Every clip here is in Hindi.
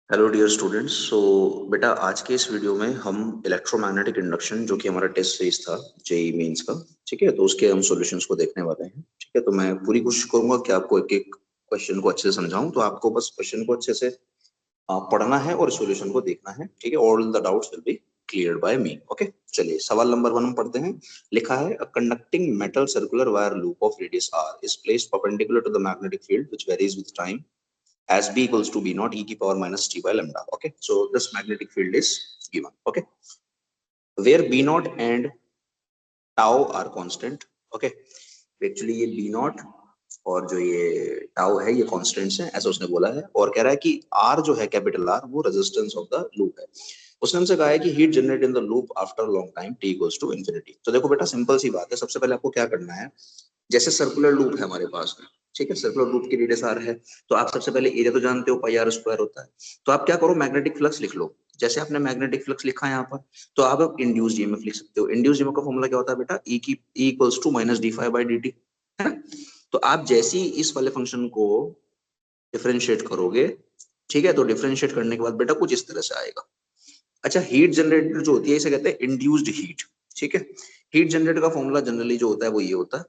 Hello dear students. सो बेटा आज के इस वीडियो में हम इलेक्ट्रोमैग्नेटिक इंडक्शन जो कि हमारा टेस्ट सीरीज था जेई मेंस का, ठीक है, तो उसके हम सॉल्यूशंस को देखने वाले हैं। ठीक है, तो मैं पूरी कोशिश करूंगा कि आपको एक एक क्वेश्चन को अच्छे से समझाऊं। तो आपको बस क्वेश्चन को अच्छे से पढ़ना है और सॉल्यूशन को देखना है। ठीक है, all the doubts will be cleared by me. Okay, चलिए सवाल नंबर 1 हम पढ़ते हैं। लिखा है a conducting metal circular wire loop of radius r is placed perpendicular to the magnetic field which varies with time as b equals to b naught e की power minus t by lambda. Okay, so this magnetic field is given. Okay, where b naught and tau are constant. Okay, actually ये b naught और जो ये टाउ है ये कांस्टेंट्स हैं, ऐसा उसने बोला है। और कह रहा है कि r जो है कैपिटल R वो रेजिस्टेंस ऑफ द लूप है। उसने हमसे कहा है कि heat generate in the loop after long time t equals to infinity. तो देखो बेटा सिंपल सी बात है, सबसे पहले आपको क्या करना है, जैसे सर्कुलर लूप है हमारे पास में, ठीक है, सर्कुलर लूप की रेडियस r है, तो आप सबसे पहले एरिया तो जानते हो पाई r स्क्वायर होता है। तो आप क्या करो, मैग्नेटिक फ्लक्स लिख लो। जैसे आपने मैग्नेटिक फ्लक्स लिखा है यहाँ पर, तो आप इंड्यूस्ड ईएमएफ लिख सकते हो। इंड्यूस्ड ईएमएफ का फॉर्मूला क्या होता है बेटा, E equals to minus D five by D t, है ना। तो आप जैसे ही इस वाले फंक्शन को डिफरेंशिएट करोगे, ठीक है, तो डिफरेंशिएट करने के बाद बेटा कुछ इस तरह से आएगा। अच्छा, हीट जनरेटर जो होती है इसे कहते हैं इंड्यूस्ड हीट। ठीक है, हीट जनरेटर का फॉर्मूला जनरली जो होता है वो ये होता है।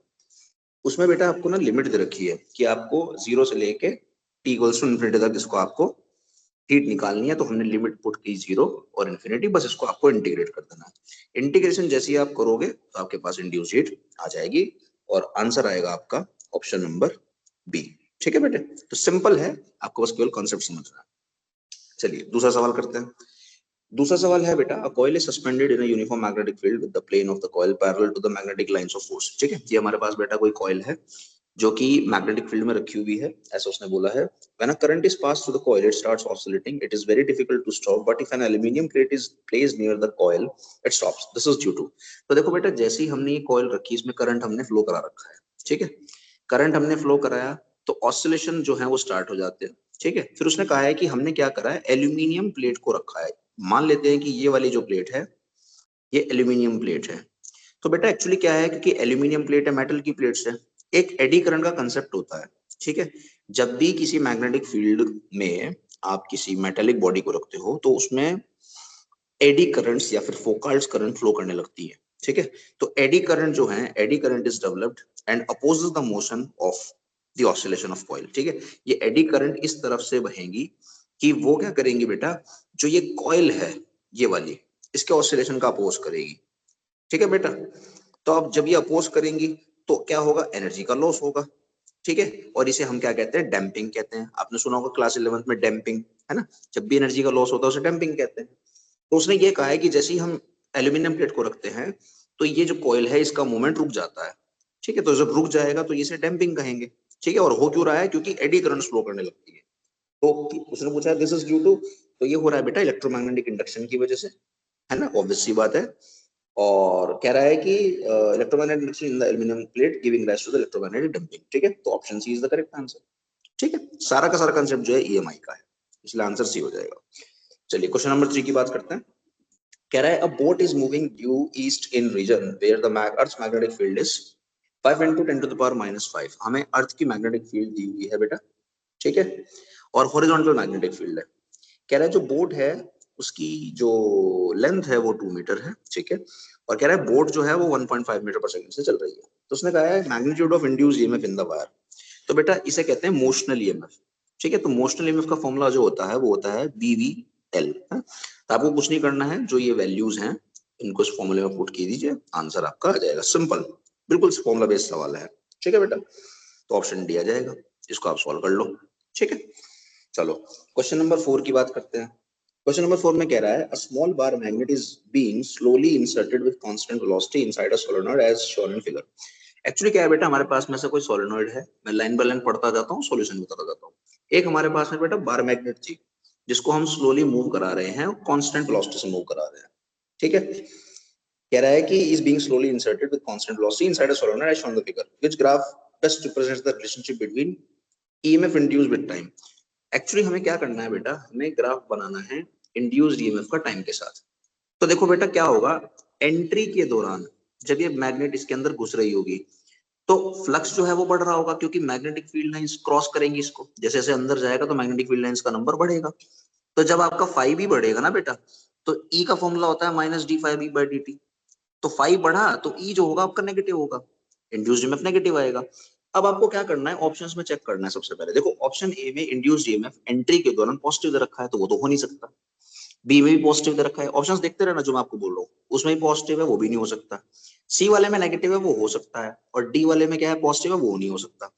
उसमें बेटा आपको ना लिमिट दे रखी है कि आपको 0 से लेके टी इक्वल्स टू इन्फिनिटी तक इसको आपको हीट निकालनी है। तो हमने लिमिट पुट की 0 और इन्फिनिटी, बस इसको आपको इंटीग्रेट कर देना है। इंटीग्रेशन जैसे ही आप करोगे तो आपके पास इंड्यूस हीट आ जाएगी और आंसर आएगा आपका ऑप्शन नंबर बी। ठीक है बेटे, तो सिंपल है, आपको बस केवल कॉन्सेप्ट समझना है। चलिए दूसरा सवाल करते हैं। दूसरा सवाल है बेटा, a coil is suspended in a uniform magnetic field with the plane of the coil parallel to the magnetic lines of force. ठीक है, ये हमारे पास बेटा कोई कॉइल है जो कि मैग्नेटिक फील्ड में रखी हुई है, ऐसा उसने बोला है। When a current is passed through the coil, it starts oscillating. It is very difficult to stop, but if an aluminium plate is placed near the coil, it stops. This is due to। तो देखो बेटा, जैसे ही हमने ये कॉइल रखी, इसमें करंट हमने फ्लो करा रखा है। ठीक है, करंट हमने फ्लो कराया तो ऑसिलेशन जो है वो स्टार्ट हो जाते हैं। ठीक है, फिर उसने कहा है कि हमने क्या करा है, एल्यूमिनियम प्लेट को रखा है। मान लेते हैं कि ये वाली जो प्लेट है ये एल्यूमिनियम प्लेट है। तो बेटा एक्चुअली क्या है, क्योंकि एल्यूमिनियम प्लेट है, मेटल की प्लेट से एक एडी करंट का कंसेप्ट होता है। ठीक है, जब भी किसी मैग्नेटिक फील्ड में आप किसी मेटेलिक बॉडी को रखते हो तो उसमें एडी करंट्स या फिर फोकाल्स करंट फ्लो करने लगती है। ठीक है, तो एडी करंट जो है, eddy current is developed and opposes the motion of the oscillation of coil. ठीक है, ये एडी करंट इस तरफ से बहेंगी कि वो क्या करेंगी बेटा, जो ये कॉइल है ये वाली, इसके ऑसिलेशन का अपोज करेगी। ठीक है बेटा, तो अब जब ये अपोज करेंगी तो क्या होगा, एनर्जी का लॉस होगा। ठीक है, और इसे हम क्या कहते हैं, डैम्पिंग कहते हैं। आपने सुना होगा क्लास 11th में डैम्पिंग, है ना, जब भी एनर्जी का लॉस होता है उसे डैम्पिंग कहते हैं। तो उसने ये कहा है कि जैसे ही हम एल्यूमिनियम प्लेट को रखते हैं तो ये जो कॉइल है इसका मूवमेंट रुक जाता है। ठीक है, तो जब रुक जाएगा तो इसे डैम्पिंग कहेंगे। ठीक है, और हो क्यों रहा है, क्योंकि एडी करंट फ्लो करने लगती है। तो उसने पूछा दिस इज ड्यू टू, तो ये हो रहा है बेटा इलेक्ट्रोमैग्नेटिक इंडक्शन की वजह से, है ना, ऑब्वियस सी बात है। और कह रहा है कि electromagnetic induction in the aluminium plate giving rise to the electromagnetic damping. ठीक है, तो option C is the correct answer. ठीक है, सारा का सारा कंसेप्ट जो है ईएमआई का है, इसलिए आंसर सी हो जाएगा। चलिए क्वेश्चन नंबर 3 की बात करते हैं। कह रहा है a boat is moving due east in region where the earth's magnetic field is 5 into 10 to the power -5। हमें अर्थ की मैग्नेटिक फील्ड दी हुई है बेटा। ठीक है, और हॉरिजॉन्टल मैग्नेटिक फील्ड है। कह रहा है जो बोट है उसकी जो लेंथ है वो 2 मीटर है। ठीक है, और कह रहा है बोट जो है वो 1.5 मीटर पर सेकंड से चल रही है। तो उसने कहा है magnitude of induce EMF in the wire. तो बेटा इसे कहते हैं मोशनल ईएमएफ। ठीक है, तो मोशनल ईएमएफ का फॉर्मूला जो होता है वो होता है बीवीएल। तो आपको कुछ नहीं करना है, जो ये वैल्यूज हैं इनको इस फॉर्मूले में पुट कीजिए, आंसर आपका आ जाएगा। सिंपल, बिल्कुल फॉर्मूला बेस्ड सवाल है। ठीक है बेटा, तो ऑप्शन डी आ जाएगा, इसको आप सॉल्व कर लो। ठीक है, चलो क्वेश्चन नंबर 4 की बात करते हैं। क्वेश्चन नंबर 4 में कह रहा है a small bar magnet is being slowly inserted with constant velocity inside a solenoid as shown in figure. Actually क्या है बेटा, हमारे पास में से कोई सोलेनॉइड है, मैं लाइन बाय लाइन पढ़ता जाता हूँ, सॉल्यूशन बताता जाता हूँ। एक हमारे पास में बेटा बार मैग्नेट थी जिसको हम स्लोली मूव करा रहे हैं, कांस्टेंट वेलोसिटी से मूव करा रहे हैं। ठीक है, कह रहा है कि is being slowly inserted with constant velocity inside a solenoid as shown in the figure which graph best represents the relationship between EMF induced with time. Actually हमें क्या करना है बेटा, हमें ग्राफ बनाना है इंड्यूस्ड ईएमएफ का टाइम के साथ। तो देखो बेटा क्या होगा, एंट्री के दौरान जब ये मैग्नेट इसके अंदर घुस रही होगी तो फ्लक्स जो है वो बढ़ रहा होगा, क्योंकि मैग्नेटिक फील्ड लाइंस क्रॉस करेंगी इसको। जैसे जैसे अंदर जाएगा तो मैग्नेटिक फील्ड लाइंस का नंबर बढ़ेगा। तो जब आपका फाइव भी बढ़ेगा ना बेटा, तो ई का फॉर्मूला होता है minus D five E by D T. तो फाइव बढ़ा तो ई जो होगा आपका नेगेटिव होगा, इंड्यूस्ड ईएमएफ नेगेटिव आएगा। अब आपको क्या करना है, ऑप्शंस में चेक करना है। सबसे पहले देखो, ऑप्शन ए में इंड्यूस्ड ईएमएफ एंट्री के दौरान पॉजिटिव दे रखा है, तो वो तो हो नहीं सकता। बी में भी पॉजिटिव दे रखा है, ऑप्शंस देखते रहना जो मैं आपको बोल रहा हूँ, उसमें भी पॉजिटिव है, वो भी नहीं हो सकता। सी वाले में नेगेटिव है, वो हो सकता है, और डी वाले में क्या है, पॉजिटिव है, वो नहीं हो सकता।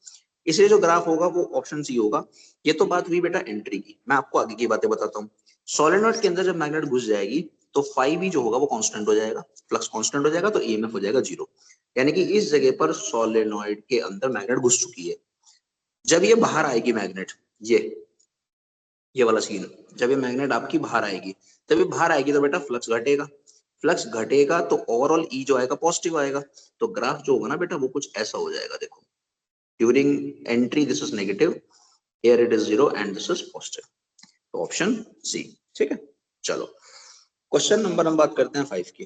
इसलिए जो ग्राफ होगा वो ऑप्शन सी होगा। ये तो बात हुई बेटा एंट्री की। मैं आपको आगे की बातें बताता हूँ। सोलेनोइड के अंदर जब मैग्नेट घुस जाएगी तो फाइव भी जो होगा वो कांस्टेंट हो जाएगा, फ्लक्स कांस्टेंट हो जाएगा, तो ईएमएफ हो जाएगा जीरो। यानी कि इस जगह पर सोलेनोइड के अंदर मैग्नेट घुस चुकी है। जब ये बाहर आएगी मैग्नेट, ये वाला सीन, जब ये मैग्नेट आपकी बाहर आएगी, तब ये बाहर आएगी तो बेटा फ्लक्स घटेगा। फ्लक्स घटेगा तो ओवरऑल ई जो आएगा पॉजिटिव आएगा। तो ग्राफ जो होगा ना बेटा वो कुछ ऐसा हो जाएगा। देखो, during entry this is negative, here it is zero and this is positive. तो ऑप्शन सी। ठीक है, चलो क्वेश्चन नंबर हम बात करते हैं 5 की।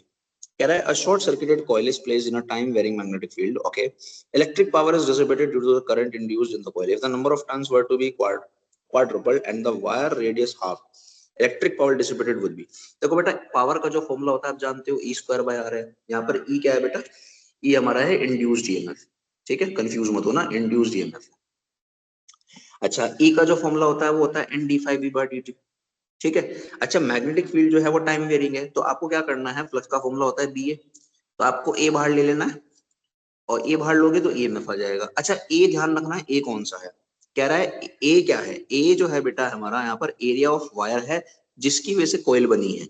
कह रहा है a short circuited coil is placed in a time varying magnetic field. Okay, electric power is dissipated due to the current induced in the coil. If the number of turns were to be quadrupled and the wire radius half, electric power dissipated would be. देखो बेटा, पावर का जो फॉर्मूला होता है आप जानते हो, E स्क्वायर बाय आर है। यहाँ पर E क्या है बेटा, E हमारा है इंड्यूस्ड ईएमएफ। ठीक है, कंफ्यूज मत हो ना, इंड्यूस्ड ईएमएफ। अच्छा, E का जो फॉर्मूला होता है वो होता है N d five B by D t. ठीक है। अच्छा, मैग्नेटिक फील्ड जो है वो टाइम वेरिंग है, तो आपको क्या करना है, फ्लक्स का फॉर्मूला होता है बी ए, तो आपको ए बाहर ले लेना है, और ए बाहर लोगे तो ईएमएफ आ जाएगा। अच्छा, ए ध्यान रखना है, ए कौन सा है, कह रहा है ए क्या है, ए जो है बेटा हमारा यहाँ पर एरिया ऑफ वायर है जिसकी वजह से कोयल बनी है।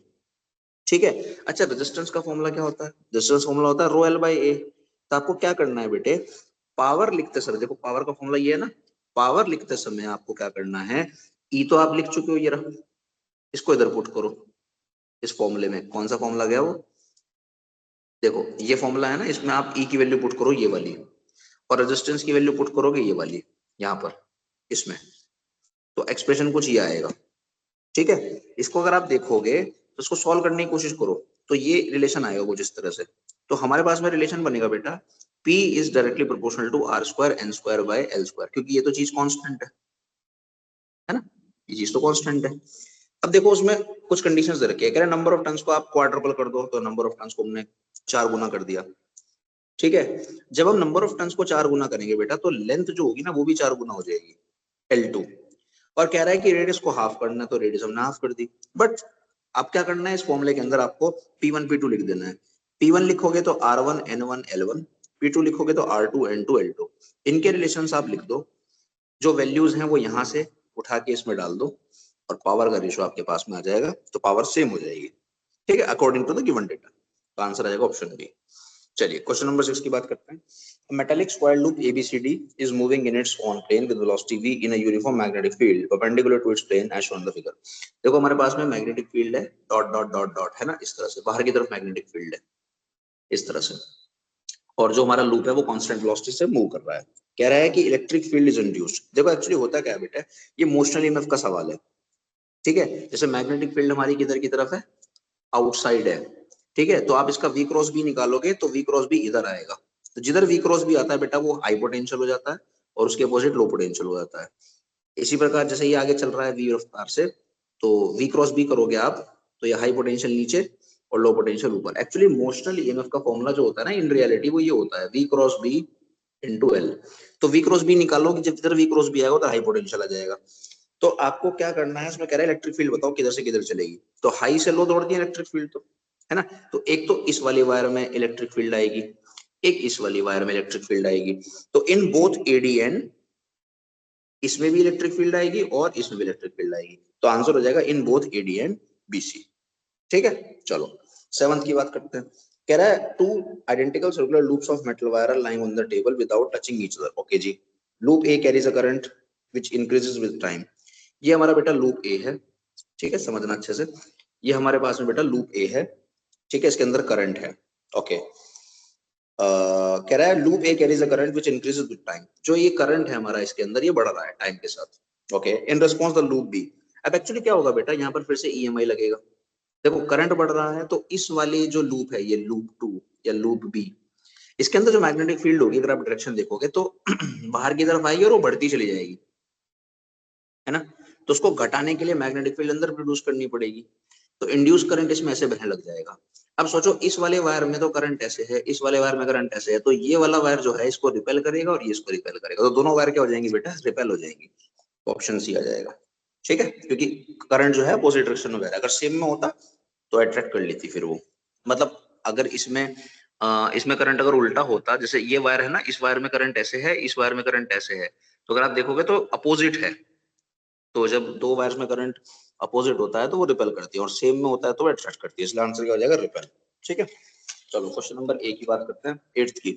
ठीक है। अच्छा, रेजिस्टेंस का फॉर्मूला क्या होता है, रेजिस्टेंस फॉर्मूला होता है रो एल बाई ए। तो आपको क्या करना है बेटे, पावर लिखते समय, देखो पावर का फॉर्मूला ये है ना, पावर लिखते समय आपको क्या करना है, ई तो आप लिख चुके हो, ये रहा, इसको इधर पुट करो। इस फॉर्मूले में कौन सा फॉर्मूला गया वो, देखो ये फॉर्मूला है ना, इसमें आप ई की वैल्यू पुट करो ये वाली, और रेजिस्टेंस की वैल्यू पुट करोगे ये वाली यहाँ पर इसमें, तो एक्सप्रेशन कुछ ये आएगा। ठीक है, इसको अगर आप देखोगे तो इसको सॉल्व करने की कोशिश करो, तो ये रिलेशन आएगा कुछ इस तरह से। तो हमारे पास में रिलेशन बनेगा बेटा, P is directly proportional to R square N square by L square, क्योंकि ये तो चीज कांस्टेंट है ना, ये चीज तो कांस्टेंट है। अब देखो उसमें कुछ कंडीशंस दे रखी है, कह रहे नंबर ऑफ टर्न्स को आप क्वाड्रपल कर दो, तो नंबर ऑफ टर्न्स को हमने 4 गुना कर दिया। ठीक है, जब हम नंबर ऑफ टर्न्स को 4 गुना करेंगे बेटा, तो लेंथ जो होगी ना वो भी 4 गुना हो जाएगी, L2। और कह रहा है कि रेडियस को हाफ करना है, तो रेडियस हमने हाफ कर दी। बट अब क्या करना है, इस फॉर्मूले के अंदर आपको P1 P2 लिख देना है। P1 लिखोगे तो R1 N1 L1, P2 लिखोगे तो R2 N2 L2। इनके रिलेशंस आप लिख दो, जो वैल्यूज हैं वो यहाँ से उठा के इसमें डाल दो, और पावर का रेशियो आपके पास में आ जाएगा, तो पावर सेम हो जाएगी। ठीक है, according to the given data. तो आंसर आ जाएगा ऑप्शन बी। चलिए क्वेश्चन नंबर 6 की बात करते हैं। A metallic square loop ABCD is moving in its own plane with velocity v in a uniform magnetic field perpendicular to its plane as shown in the figure। देखो हमारे पास में मैग्नेटिक फील्ड है, डॉट डॉट डॉट डॉट है ना, इस तरह से बाहर की तरफ मैग्नेटिक फील्ड है इस तरह से, और जो हमारा लूप है वो कांस्टेंट वेलोसिटी से मूव कर रहा है। कह रहा है कि इलेक्ट्रिक फील्ड इज इंड्यूस्ड। देखो एक्चुअली होता क्या है बेटा, ये मोशनल ईएमएफ का सवाल है। ठीक है, जैसे मैग्नेटिक फील्ड हमारी किधर की तरफ है, आउटसाइड है। ठीक है, तो आप इसका वी क्रॉस बी निकालोगे तो वी क्रॉस बी इधर आएगा, तो जिधर वी क्रॉस बी आता है बेटा वो हाई पोटेंशियल हो जाता है, और उसके अपोजिट लो पोटेंशियल हो जाता है। इसी प्रकार जैसे ये आगे चल रहा है वी रफ्तार से, तो वी क्रॉस बी करोगे आप, तो ये हाई पोटेंशियल नीचे और लो पोटेंशियल ऊपर। एक्चुअली मोशनल ईएमएफ का फॉर्मूला जो होता है ना इन रियलिटी वो ये होता है V cross B into L. तो वी क्रॉस बी निकालोगे, जब जिधर वी क्रॉस बी आएगा तो हाई पोटेंशियल आ जाएगा। तो आपको क्या करना है, इसमें कह रहा है इलेक्ट्रिक फील्ड बताओ किधर से किधर चलेगी, तो हाई से लो दौड़ती है इलेक्ट्रिक फील्ड, तो है ना। तो एक तो इस वाली वायर में इलेक्ट्रिक फील्ड आएगी, एक इस वाली वायर में इलेक्ट्रिक फील्ड आएगी, तो इन बोथ एडीएन इसमें भी इलेक्ट्रिक फील्ड आएगी और इसमें भी इलेक्ट्रिक फील्ड आएगी, तो आंसर हो जाएगा इन बोथ एडीएन बीसी। ठीक है, चलो 7th की बात करते हैं। कह रहा है two identical circular loops of metal wire are lying on the table without touching each other. Okay जी, loop A carries a current which increases with time. ये हमारा बेटा लूप ए है। ठीक है, समझना अच्छे से, ये हमारे पास में बेटा लूप ए है। ठीक है, इसके अंदर करंट है। ओके, कह रहा है loop A carries a current which increases with time. जो ये करंट है हमारा इसके अंदर ये बढ़ रहा है टाइम के साथ। Okay, in response the loop B. अब एक्चुअली क्या होगा बेटा, यहाँ पर फिर से ईएमआई लगेगा। देखो करंट बढ़ रहा है, तो इस वाले जो लूप है ये लूप 2 या लूप बी, इसके अंदर जो मैग्नेटिक फील्ड होगी अगर आप डायरेक्शन देखोगे तो बाहर की तरफ आएगी और वो बढ़ती चली जाएगी, है ना। तो उसको घटाने के लिए मैग्नेटिक फील्ड अंदर प्रोड्यूस करनी पड़ेगी, तो इंड्यूस करंट इसमें ऐसे बहने लग जाएगा। अब सोचो इस वाले वायर में तो करंट ऐसे है, इस वाले वायर में करंट ऐसे है, तो ये वाला वायर जो है इसको रिपेल करेगा और ये इसको रिपेल करेगा, तो दोनों वायर क्या हो जाएंगी बेटा, रिपेल हो जाएंगी। ऑप्शन सी आ जाएगा, ठीक है, क्योंकि करंट जो है अपोजिट डायरेक्शन में बह रहा है। अगर सेम में होता तो अट्रैक्ट कर लेती फिर वो, मतलब अगर इसमें करंट अगर उल्टा होता, जैसे ये वायर है ना, इस वायर में करंट ऐसे है, इस वायर में करंट ऐसे है, तो अगर आप देखोगे तो अपोजिट है, तो जब दो वायर्स में करंट अपोजिट होता है तो वो रिपेल करती है, और सेम में होता है तो वो अट्रैक्ट करती है, इसलिए आंसर क्या हो जाएगा, रिपेल। ठीक है, चलो क्वेश्चन नंबर ए की बात करते हैं, 8th की।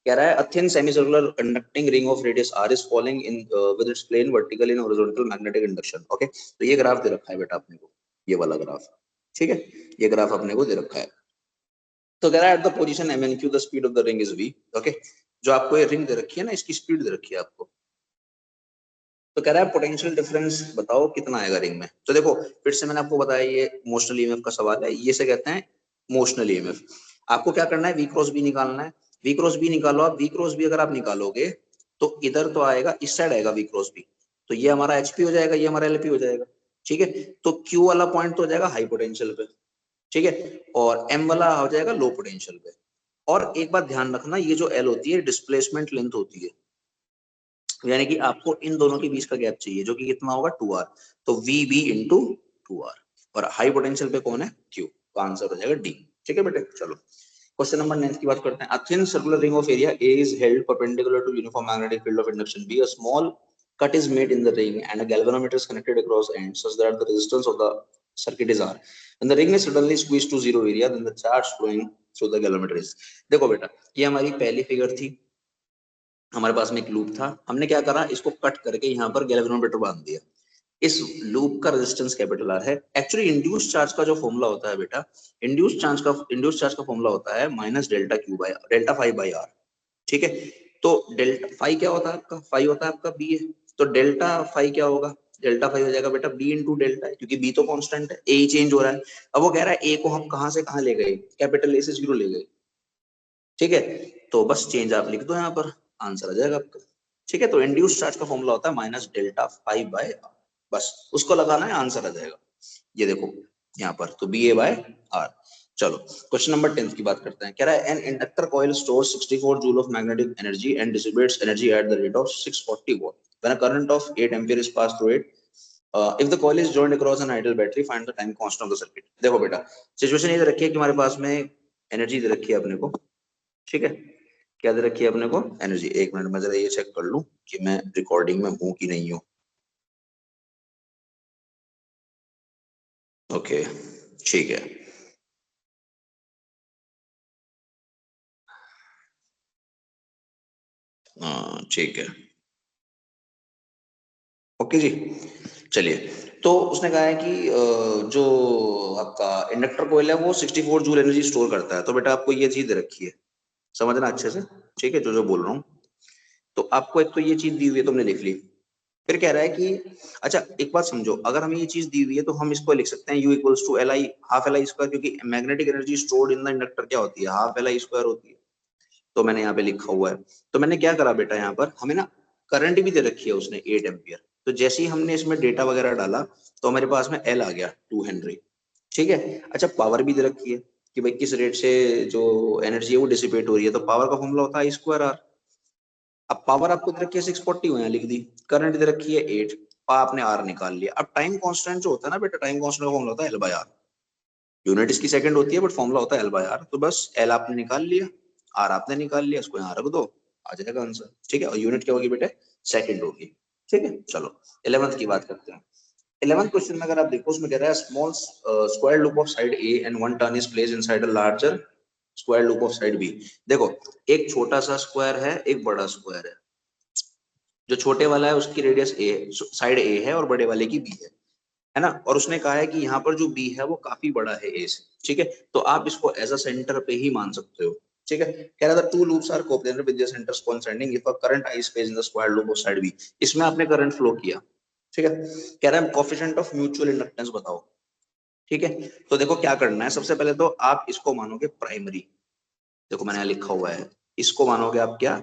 कह रहा है a thin semicircular conducting ring of radius r is following in with its plane vertical in horizontal magnetic induction. Okay, तो ये ग्राफ दे रखा है बेटा अपने को, ये वाला ग्राफ, ठीक है, ये ग्राफ अपने को दे रखा है। तो कह रहा है at the position mnq the speed of the ring is v। Okay, जो आपको ये रिंग दे रखी है ना, इसकी स्पीड दे रखी है आपको, तो कह रहा है पोटेंशियल डिफरेंस बताओ कितना आएगा रिंग में। तो देखो फिर से मैंने आपको बताया ये मोशनल ईएमएफ का सवाल है, ये से कहते हैं मोशनल ईएमएफ। आपको क्या करना है, वी क्रॉस बी निकालना है, वी क्रॉस बी निकालो आप, वी क्रॉस बी अगर आप निकालोगे तो इधर तो आएगा, इस साइड आएगा वी क्रॉस बी, तो ये हमारा एचपी हो जाएगा, ये हमारा एलपी हो जाएगा, ठीक है। तो क्यू वाला पॉइंट तो हो जाएगा हाई पोटेंशियल पे, ठीक है, और एम वाला हो जाएगा लो पोटेंशियल पे। और एक बात ध्यान रखना, ये जो एल होती है डिस्प्लेसमेंट लेंथ होती है, यानी कि आपको इन दोनों के बीच का गैप चाहिए, जो कि कितना होगा 2r, तो वी बी इंटू 2r, और हाई पोटेंशियल पे कौन है, क्यू, तो आंसर हो जाएगा डी। ठीक है बेटे, चलो क्वेश्चन नंबर 9 की बात करते हैं। A thin circular ring of area A is held perpendicular to uniform magnetic field of induction B. A small cut is made in the ring and a galvanometer is connected across ends such that the resistance of the circuit is R. When the ring is suddenly squeezed to zero area, then the charge flowing through the galvanometer is। देखो बेटा, ये हमारी पहली फिगर थी, हमारे पास में एक लूप था, हमने क्या करा, इसको कट करके यहाँ पर गैल्वेनोमीटर बांध दिया। इस लूप का रेजिस्टेंस कैपिटल आर है। एक्चुअली इंड्यूस चार्ज का जो फॉर्मूला होता है बेटा, इंड्यूस चार्ज का फॉर्मूला होता है minus delta Q by delta five by R, ठीक है। तो डेल्टा फाइव क्या होता है आपका, फाइव होता है आपका बी है, तो डेल्टा फाइव क्या होगा, डेल्टा फाइव हो जाएगा बेटा बी इंटू डेल्टा है, क्योंकि बी तो कांस्टेंट है, ए ही चेंज हो रहा है। अब वो कह रहा है ए को हम कहां से कहां ले गए, कैपिटल ए से जीरो ले गए, ठीक है, तो बस चेंज आप लिख दो यहाँ पर, आंसर आ जाएगा आपका। ठीक है, तो इंड्यूस चार्ज का फॉर्मूला होता है minus delta five by R, बस उसको लगाना है, आंसर आ जाएगा। ये देखो यहाँ पर, तो बी ए बाय आर। चलो क्वेश्चन नंबर 10 की बात करते हैं। कह रहा है an inductor coil stores 64 joule of magnetic energy and dissipates energy at the rate of 640 watt when a current of 8 ampere is pass through it. If the coil is joined across an ideal battery find the time constant of the circuit. देखो बेटा, सिचुएशन ये रखी है कि हमारे पास में एनर्जी दे रखी है अपने को, ठीक है, क्या दे रखी है अपने को, एनर्जी। एक मिनट में जरा ये चेक कर लूं कि मैं रिकॉर्डिंग में हूं कि नहीं हूं। ओके, ठीक है, हाँ ठीक है, ओके जी। चलिए, तो उसने कहा है कि जो आपका इंडक्टर कोयल है वो 64 जूल एनर्जी स्टोर करता है, तो बेटा आपको ये चीज दे रखी है, समझना अच्छे से, ठीक है, जो जो बोल रहा हूँ। तो आपको एक तो ये चीज दी हुई है, तुमने लिख ली। फिर कह रहा है कि अच्छा एक बात समझो, अगर हमें ये चीज दी हुई है तो हम इसको लिख सकते हैं U equals to L I half L I square, क्योंकि magnetic energy stored in the inductor क्या होती है, हाफ एल आई स्क्वायर होती है, तो मैंने यहाँ पे लिखा हुआ है। तो मैंने क्या करा बेटा, यहाँ पर हमें ना करंट भी दे रखी है उसने 8 एम्पियर, तो जैसे ही हमने इसमें डेटा वगैरह डाला तो हमारे पास में एल आ गया 2 हेनरी, ठीक है। अच्छा पावर भी दे रखी है कि भाई किस रेट से जो एनर्जी है वो डिसिपेट हो रही है, तो पावर का फॉर्मूला होता है आई स्क्वायर आर। अब पावर आपको दे रखी है 640, यहाँ लिख दी, करंट दे रखी है 8, आपने आर निकाल लिया। अब टाइम कांस्टेंट जो होता है ना बेटा, टाइम कांस्टेंट का फॉर्मूला होता है एल बाय आर, यूनिट इसकी सेकंड होती है बट फॉर्मूला होता है एल बाय आर, तो बस एल आपने निकाल लिया, आर आपने निकाल लिया, उसको यहाँ रख दो, आ जाएगा आंसर, ठीक है। और यूनिट क्या होगी बेटे, सेकंड होगी, ठीक है। चलो 11th की बात करते हैं। 11th क्वेश्चन में अगर आप देखो, उसमें कह रहा है small square loop of side A and one turn is placed inside a larger square loop of side B. देखो एक छोटा सा स्क्वायर है, एक बड़ा स्क्वायर है, जो छोटे वाला है उसकी रेडियस ए, साइड ए है, और बड़े वाले की बी है ना। और उसने कहा है कि यहाँ पर जो बी है वो काफी बड़ा है ए से, ठीक है, तो आप इसको एज अ सेंटर पे ही मान सकते हो, ठीक है। कह रहा था two loops are coplanar with their centres coinciding if a current I space in the square loop of side B. इसमें आपने करंट फ्लो किया, ठीक है। कह रहा है कोएफिशिएंट ऑफ म्यूचुअल इंडक्टेंस बताओ, ठीक है। तो देखो क्या करना है, सबसे पहले तो आप इसको मानोगे प्राइमरी, देखो मैंने यहाँ लिखा हुआ है, इसको मानोगे आप क्या,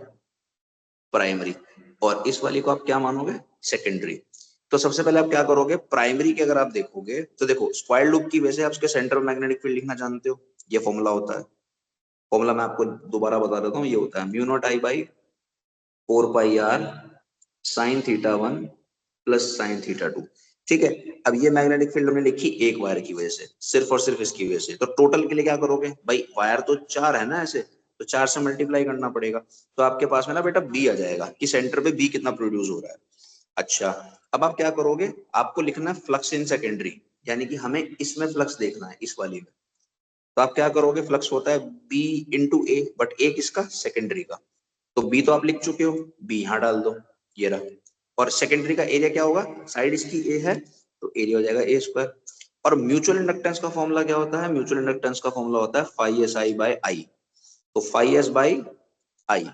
प्राइमरी, और इस वाली को आप क्या मानोगे, सेकेंडरी। तो सबसे पहले आप क्या करोगे, प्राइमरी के अगर आप देखोगे तो देखो स्क्वायर लूप की वजह से आप उसके सेंटर में मैग्नेटिक फील्ड लिखना जानते हो, ये फॉर्मूला होता है। फॉर्मूला मैं आपको दोबारा बता देता हूँ, ये होता है mu naught I by 4 pi R sine theta 1 plus sine theta 2। ठीक है, अब ये मैग्नेटिक फील्ड हमने लिखी एक वायर की वजह से, सिर्फ और सिर्फ इसकी वजह से। तो टोटल के लिए क्या करोगे भाई, वायर तो 4 है ना ऐसे, तो 4 से मल्टीप्लाई करना पड़ेगा। तो आपके पास में ना बेटा बी आ जाएगा कि सेंटर पे बी कितना प्रोड्यूस हो रहा है। अच्छा, अब आप क्या करोगे, आपको लिखना है फ्लक्स इन सेकेंडरी, यानी कि हमें इसमें फ्लक्स देखना है, इस वाली में। तो आप क्या करोगे, फ्लक्स होता है बी इंटू ए, बट ए किसका, सेकेंडरी का। तो बी तो आप लिख चुके हो, बी यहां डाल दो, ये रहा। और सेकेंडरी का एरिया क्या होगा, साइड इसकी ए है तो एरिया हो जाएगा ए स्क्वायर। और म्यूचुअल इंडक्टेंस का फॉर्मूला क्या होता है, म्यूचुअल इंडक्टेंस का फॉर्मूला होता है फाई एस आई बाय आई। तो फाई एस बाई आई,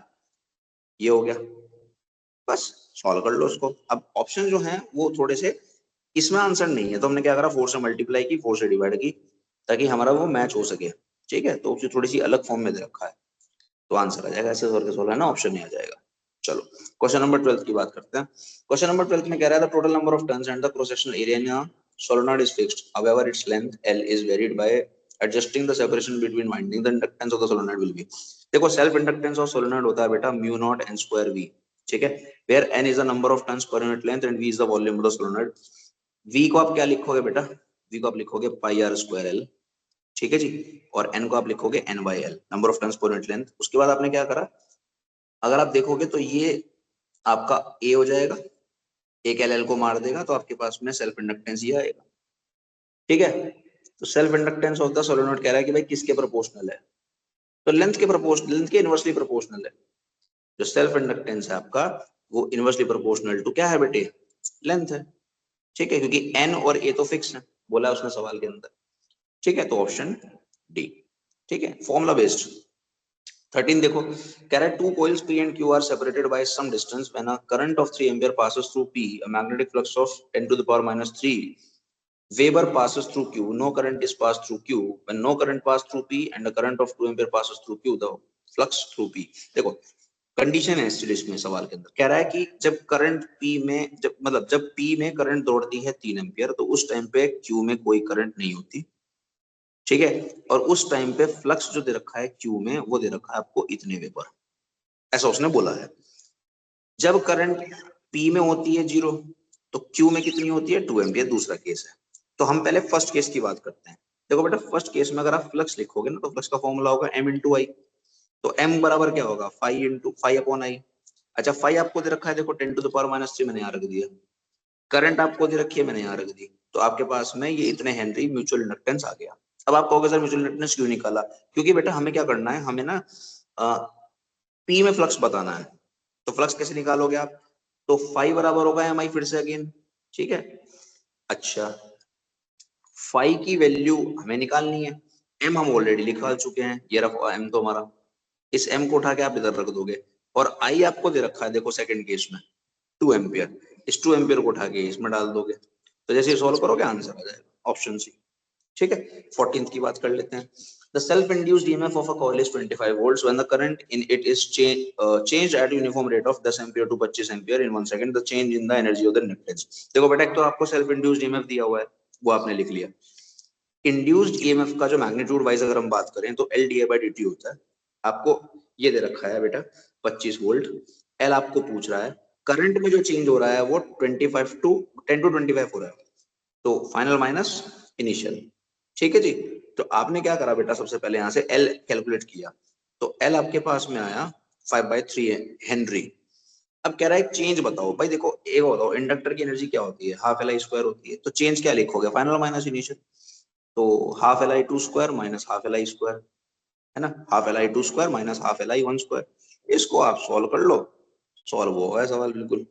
ये हो गया। बस सॉल्व कर लो उसको। अब ऑप्शन जो है वो थोड़े से, इसमें आंसर नहीं है तो हमने क्या करा, 4 से मल्टीप्लाई की, 4 से डिवाइड की, ताकि हमारा वो मैच हो सके। ठीक है, तो उसे थोड़ी सी अलग फॉर्म में दे रखा है, तो आंसर आ जाएगा, ऐसे करके सोल्व है ना, ऑप्शन नहीं आ जाएगा। चलो क्वेश्चन नंबर 12 की बात करते हैं। क्वेश्चन नंबर 12 में कह रहा है the total number of turns and the cross sectional area in a solenoid is fixed, however its length L is varied by adjusting the separation between winding, the inductance of the solenoid will be। देखो सेल्फ इंडक्टेंस ऑफ सोलेनॉइड होता है बेटा mu naught N square V. ठीक है, where n is the number of turns per unit length and v is the volume of the solenoid। v को आप क्या लिखोगे बेटा, v को आप लिखोगे पाई आर स्क्वायर एल। ठीक है जी, और n को आप लिखोगे n by L, number of turns per unit length. उसके बाद आपने क्या करा, अगर आप देखोगे तो ये आपका ए हो जाएगा, एक एल एल को मार देगा तो आपके पास में सेल्फ इंडक्टेंस ही आएगा। ठीक है, तो self inductance of the solenoid कह रहा है कि भाई किसके प्रोपोर्शनल है, तो लेंथ के प्रोपोर्शनल, लेंथ के इनवर्सली प्रोपोर्शनल है। जो सेल्फ इंडक्टेंस है आपका वो इनवर्सली प्रोपोर्शनल टू क्या है बेटे, लेंथ है। ठीक है, क्योंकि एन और ए तो फिक्स है, बोला है उसने सवाल के अंदर। ठीक है, तो ऑप्शन डी। ठीक है, फॉर्मूला बेस्ड। 13 देखो, कह रहा है to coils P and Q are separated by some distance when a current of 3 ampere passes through P, a magnetic flux of 10 to the power minus 3 Weber passes through Q, no current is passed through Q, when no current passes through P and a current of 2 ampere passes through Q, the flux through P। देखो कंडीशन है स्टिलिस में, सवाल के अंदर कह रहा है कि जब करंट P में, जब मतलब जब P में करंट दौड़ती है 3 एम्पियर, तो उस टाइम पे Q में कोई करंट नहीं होती। ठीक है, और उस टाइम पे फ्लक्स जो दे रखा है क्यू में, वो दे रखा है आपको इतने वेबर, ऐसा उसने बोला है। जब करंट पी में होती है 0, तो क्यू में कितनी होती है 2 एम्पियर, दूसरा केस है। तो हम पहले फर्स्ट केस की बात करते हैं। देखो बेटा फर्स्ट केस में अगर आप फ्लक्स लिखोगे ना, तो फ्लक्स का फॉर्मूला होगा m इंटू आई। तो m बराबर क्या होगा, five into five upon I. अच्छा, फाइव आपको दे रखा है, देखो 10 टू द पावर माइनस 3 मैंने यहाँ रख दिया, करंट आपको दे रखी है मैंने यहाँ रख दी, तो आपके पास में ये इतने हेनरी म्यूचुअल इंडक्टेंस आ गया। अब आप कहोगे सर म्यूचुअल इंडक्टेंस क्यों निकाला, क्योंकि बेटा हमें क्या करना है, हमें ना पी में फ्लक्स बताना है। तो फ्लक्स कैसे निकालोगे आप, तो फाइव बराबर होगा एम आई, फिर से अगेन। ठीक है, अच्छा फाइव की वैल्यू हमें निकालनी है, एम हम ऑलरेडी निकाल चुके हैं, ये रखो एम तो हमारा, इस एम को उठा के आप इधर रख दोगे। और आई आपको दे रखा है देखो सेकंड केस में 2 एम्पियर, इस 2 एम्पियर को उठा के इसमें डाल दोगे, तो जैसे सॉल्व करोगे आंसर आ जाएगा, ऑप्शन सी। ठीक है, 14th की बात कर लेते हैं। The self-induced EMF of a coil is 25 volts when the current in it is changed at uniform rate of 10 ampere to 25 ampere in 1 second. The change in the energy of the inductance। देखो बेटा एक तो आपको सेल्फ इंड्यूस्ड ईएमएफ दिया हुआ है, वो आपने लिख लिया। इंड्यूस्ड ईएमएफ का जो मैग्नीट्यूड वाइज अगर हम बात करें तो L D A by D T होता है। आपको ये दे रखा है बेटा 25 वोल्ट, एल आपको पूछ रहा है करंट में जो चेंज हो रहा है वो 25 टू 10 टू 25 हो रहा है, तो फाइनल माइनस इनिशियल। ठीक है जी, तो आपने क्या करा बेटा, सबसे पहले यहाँ से एल कैलकुलेट किया, तो एल आपके पास में आया 5/3 हेनरी। अब कह रहा है चेंज बताओ, भाई देखो एक बताओ इंडक्टर की एनर्जी क्या होती है, हाफ एल आई स्क्वायर होती है, तो चेंज क्या लिखोगे, फाइनल माइनस इनिशियल। तो half L I two square minus half L I square, है ना, half L I two square minus half L I one square, इसको आप सॉल्व कर लो, सॉल्व हुआ है सवाल बिल्कुल।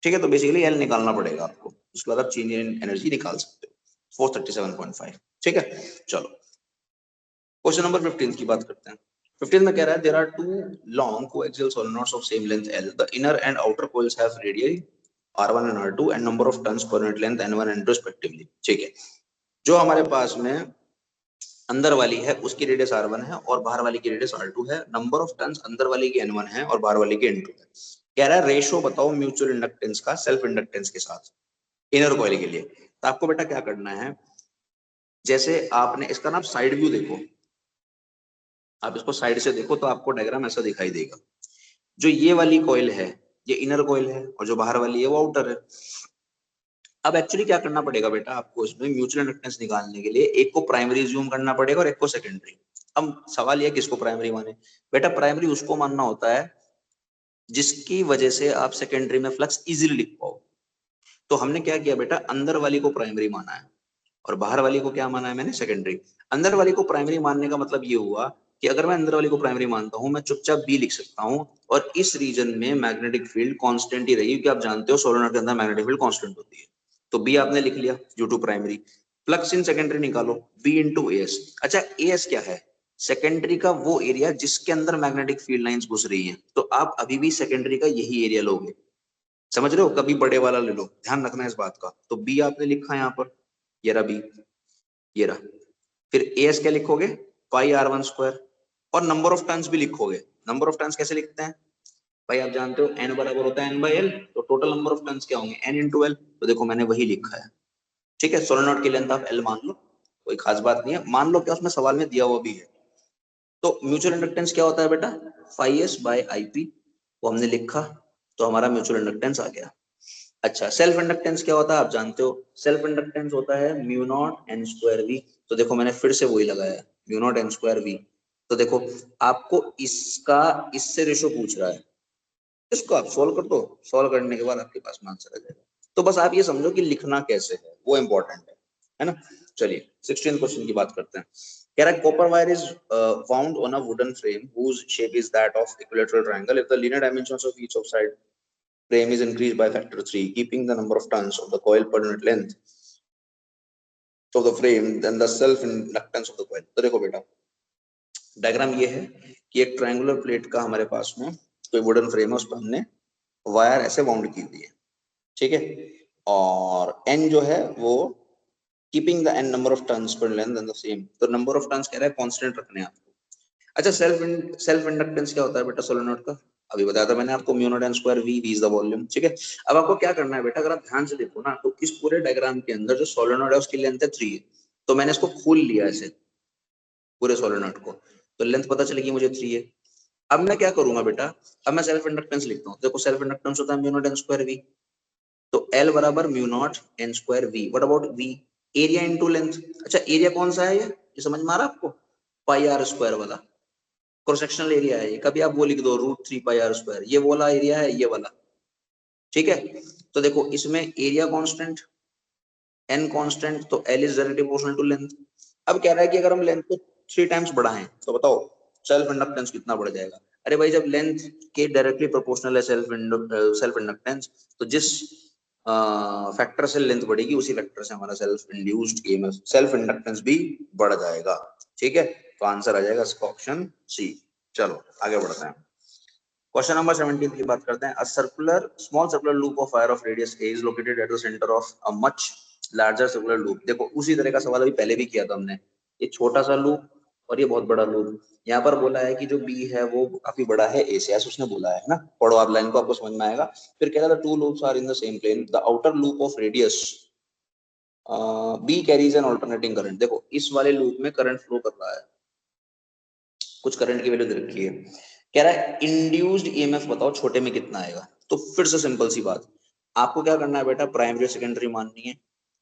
ठीक है, तो बेसिकली एल निकालना पड़ेगा आपको, उसके बाद आप चेंज इन एनर्जी निकाल सकते हो, 437.5। ठीक है, चलो क्वेश्चन नंबर 15 की बात करते हैं। 15 में कह रहा है there are two long coaxial solenoids of same length L, the inner and outer coils have radius R1 and R2 and number of turns per unit length N1 and N2 respectively. ठीक है, जो हमारे पास में अंदर वाली है उसकी रेडियस R1 है और बाहर वाली की रेडियस R2 है, नंबर ऑफ टर्न्स अंदर वाली की N1 है और बाहर वाली की N2 है। कह रहा है रेशो बताओ म्यूचुअल इंडक्टेंस का सेल्फ इंडक्टेंस के साथ। इनर कॉइल के लिए। तो आपको बेटा क्या करना है, जैसे आपने इसका ना साइड व्यू देखो, आप इसको साइड से देखो तो आपको डायग्राम ऐसा दिखाई देगा। जो ये वाली कॉइल है ये इनर कॉइल है और जो बाहर वाली है वो आउटर है। अब एक्चुअली क्या करना पड़ेगा बेटा आपको, इसमें म्यूचुअल इंडक्टेंस निकालने के लिए एक को प्राइमरी ज्यूम करना पड़ेगा और एक को सेकेंडरी। अब सवाल ये किसको प्राइमरी माने, बेटा प्राइमरी उसको मानना होता है जिसकी वजह से आप सेकेंडरी में फ्लक्स इजीली लिख पाओ। तो हमने क्या किया बेटा, अंदर वाली को प्राइमरी माना है और बाहर वाली को क्या माना है मैंने, सेकेंडरी। अंदर वाली को प्राइमरी मानने का मतलब ये हुआ कि अगर मैं अंदर वाली को प्राइमरी मानता हूं, मैं चुपचाप बी लिख सकता हूं और इस रीजन में मैग्नेटिक फील्ड कांस्टेंट ही रहेगी, क्योंकि आप जानते हो सोलेनोइड के अंदर मैग्नेटिक फील्ड कांस्टेंट होती है। तो बी आपने लिख लिया due to primary. Flux in secondary निकालो, बी इंटू एस। अच्छा एस क्या है, सेकेंडरी का वो एरिया जिसके अंदर मैग्नेटिक फील्ड लाइंस घुस रही हैं। तो आप अभी भी सेकेंडरी का यही एरिया लोगे, समझ रहे हो, कभी बड़े वाला ले लो, ध्यान रखना इस बात का। तो बी आपने लिखा है यहाँ पर, ये रहा बी, ये रहा। फिर एस क्या लिखोगे, पाई आर वन स्क्वायर, और नंबर ऑफ टर्न्स भी लिखोगे। नंबर ऑफ टर्न्स कैसे लिखते हैं भाई, आप जानते हो एन बराबर होता है एन बाई एल, तो टोटल नंबर ऑफ टर्न्स क्या होंगे, एन इंटू एल। तो देखो मैंने वही लिखा है, ठीक है। सोलेनोइड की लेंथ आप एल मान लो, कोई खास बात नहीं है, मान लो क्या उसमें सवाल में दिया हुआ भी है। तो म्यूचुअल इंडक्टेंस क्या होता है बेटा, phi S by I P, वो हमने लिखा, तो हमारा म्यूचुअल इंडक्टेंस आ गया। अच्छा सेल्फ इंडक्टेंस क्या होता है आप जानते हो, सेल्फ इंडक्टेंस होता है mu naught N square V. तो देखो मैंने फिर से वही लगाया, mu naught N square V. तो देखो आपको इसका इससे रेशो पूछ रहा है, इसको आप सोल्व कर दो, सोल्व करने के बाद आपके पास में आंसर आ जाएगा। तो बस आप ये समझो कि लिखना कैसे है वो इंपॉर्टेंट है ना। चलिए 16 क्वेश्चन की बात करते हैं। कह रहा है copper wire is wound on a wooden frame whose shape is that of equilateral triangle if the linear dimensions of each of side frame is increased by factor 3 keeping the number of turns of the coil per unit length of the frame then the self inductance of the coil। तो देखो बेटा डायग्राम ये है कि एक ट्रायंगुलर प्लेट का हमारे पास में कोई वुडन फ्रेम है, उस पर हमने वायर ऐसे बाउंड की हुई है, ठीक है। और एन जो है वो keeping the N number of turns per length and the same, तो नंबर ऑफ टर्न्स कह रहा है कांस्टेंट रखने हैं आपको। अच्छा सेल्फ इंडक्टेंस क्या होता है बेटा सोलेनोइड का, अभी बताया था मैंने आपको, mu naught N square V, V is the volume, ठीक है। अब आपको क्या करना है बेटा, अगर आप ध्यान से देखो ना तो इस पूरे डायग्राम के अंदर जो सोलेनोइड है उसकी लेंथ है 3 है, तो मैंने इसको खोल लिया ऐसे पूरे सोलेनोइड को, तो लेंथ पता चलेगी मुझे 3 है। अब मैं क्या करूंगा बेटा, अब मैं सेल्फ इंडक्टेंस लिखता हूँ, देखो सेल्फ इंडक्टेंस होता है mu naught N square V, तो L बराबर mu naught N square V. What about V, area into length. अच्छा एरिया कौन सा है ये समझ में आ रहा है आपको, पाई आर स्क्वायर वाला क्रॉस सेक्शनल एरिया है ये, कभी आप वो लिख दो रूट 3 पाई आर स्क्वायर, ये वाला एरिया है ये वाला, ठीक है। तो देखो इसमें एरिया कांस्टेंट, एन कांस्टेंट, तो L is directly proportional to length. अब कह रहा है कि अगर हम लेंथ को 3 टाइम्स बढ़ाएं तो बताओ सेल्फ इंडक्टेंस कितना बढ़ जाएगा। अरे भाई जब लेंथ के डायरेक्टली प्रोपोर्शनल है सेल्फ इंडक्टेंस, तो जिस फैक्टर से लेंथ बढ़ेगी उसी फैक्टर से हमारा self induced EMF self inductance भी बढ़ जाएगा, ठीक है। तो आंसर आ जाएगा इसका ऑप्शन सी। चलो आगे बढ़ते हैं, क्वेश्चन नंबर 17 की बात करते हैं। A circular small circular loop of wire of radius A is located at the centre of a much larger circular loop. देखो उसी तरह का सवाल अभी पहले भी किया था हमने, ये छोटा सा लूप और ये बहुत बड़ा लूप। यहाँ पर बोला है कि जो बी है वो काफी बड़ा है ए से, ऐसा उसने बोला है ना, पढ़ो आप लाइन को आपको समझ में आएगा। फिर कह रहा था two loops are in the same plane, the outer loop of radius B carries an alternating current. देखो इस वाले लूप में करंट फ्लो कर रहा है, कुछ करंट की वैल्यू दे रखी है, कह रहा है इंड्यूस्ड ईएमएफ बताओ छोटे में कितना आएगा। तो फिर से सिंपल सी बात, आपको क्या करना है बेटा, प्राइमरी और सेकेंडरी माननी है,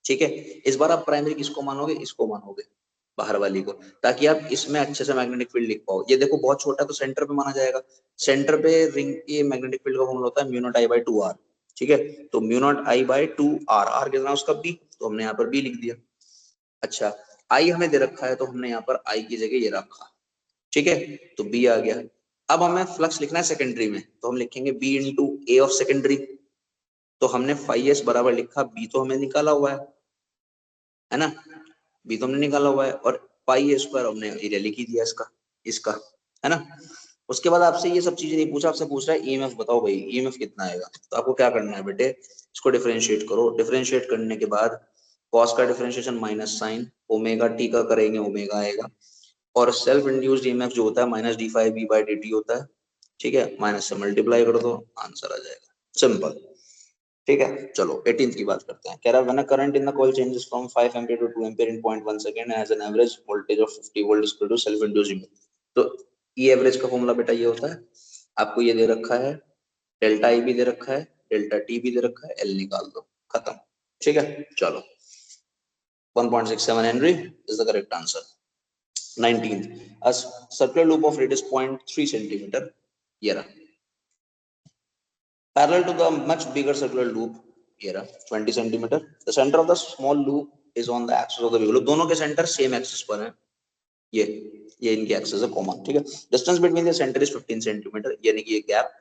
ठीक है। इस बार आप प्राइमरी किसको मानोगे, इसको मानोगे बाहर वाली को, ताकि आप इसमें अच्छे से मैग्नेटिक फील्ड लिख पाओ। ये देखो बहुत छोटा तो सेंटर पे माना जाएगा, सेंटर पे रिंग के मैग्नेटिक फील्ड का फॉर्मूला होता है mu naught I by 2 R, ठीक है। तो mu naught I by 2 R, R कितना उसका बी, तो हमने यहाँ पर बी लिख दिया। अच्छा आई हमें दे रखा है तो हमने यहाँ पर आई की जगह ये रखा, ठीक है। तो बी आ गया। अब हमें फ्लक्स लिखना है सेकेंडरी में, तो हम लिखेंगे B into A of secondary. तो हमने फाइव एस बराबर लिखा, बी तो हमें निकाला हुआ है ना, बी तो हमने निकाला हुआ है, और पाई ए स्क्वायर हमने एरिया लिख ही दिया इसका, इसका है ना। उसके बाद आपसे ये सब चीजें नहीं पूछा, आपसे पूछ रहा है ईएमएफ बताओ भाई, ईएमएफ कितना आएगा। तो आपको क्या करना है बेटे, इसको डिफरेंशिएट करो, डिफरेंशिएट करने के बाद कॉस का differentiation minus sine, omega T का करेंगे ओमेगा आएगा, और सेल्फ इंड्यूस्ड ईएमएफ जो होता है minus D five B by D T होता है, ठीक है। माइनस से मल्टीप्लाई कर दो आंसर आ जाएगा, सिंपल। ठीक है। चलो 18th की बात करते हैं। कह रहा है when a current in the coil changes from 5 ampere to 2 ampere in 0.1 second as an average voltage of 50 volt is equal to self induced EMF. तो ई एवरेज का फॉर्मूला बेटा ये होता है, आपको ये दे रखा है, डेल्टा ई भी दे रखा है, डेल्टा टी भी दे रखा है, एल निकाल दो, खत्म। ठीक है। चलो 1.67 Henry is the correct answer. 19th, a circular loop of radius 0.3 centimeter, ये रहा, parallel to the much bigger circular loop, ये रहा 20 centimeter. The center of the small loop is on the axis of the big loop. दोनों के सेंटर सेम एक्सिस पर हैं, ये इनकी एक्सिस है कॉमन। ठीक है। Distance between the centre is 15 centimetre, यानी कि ये गैप।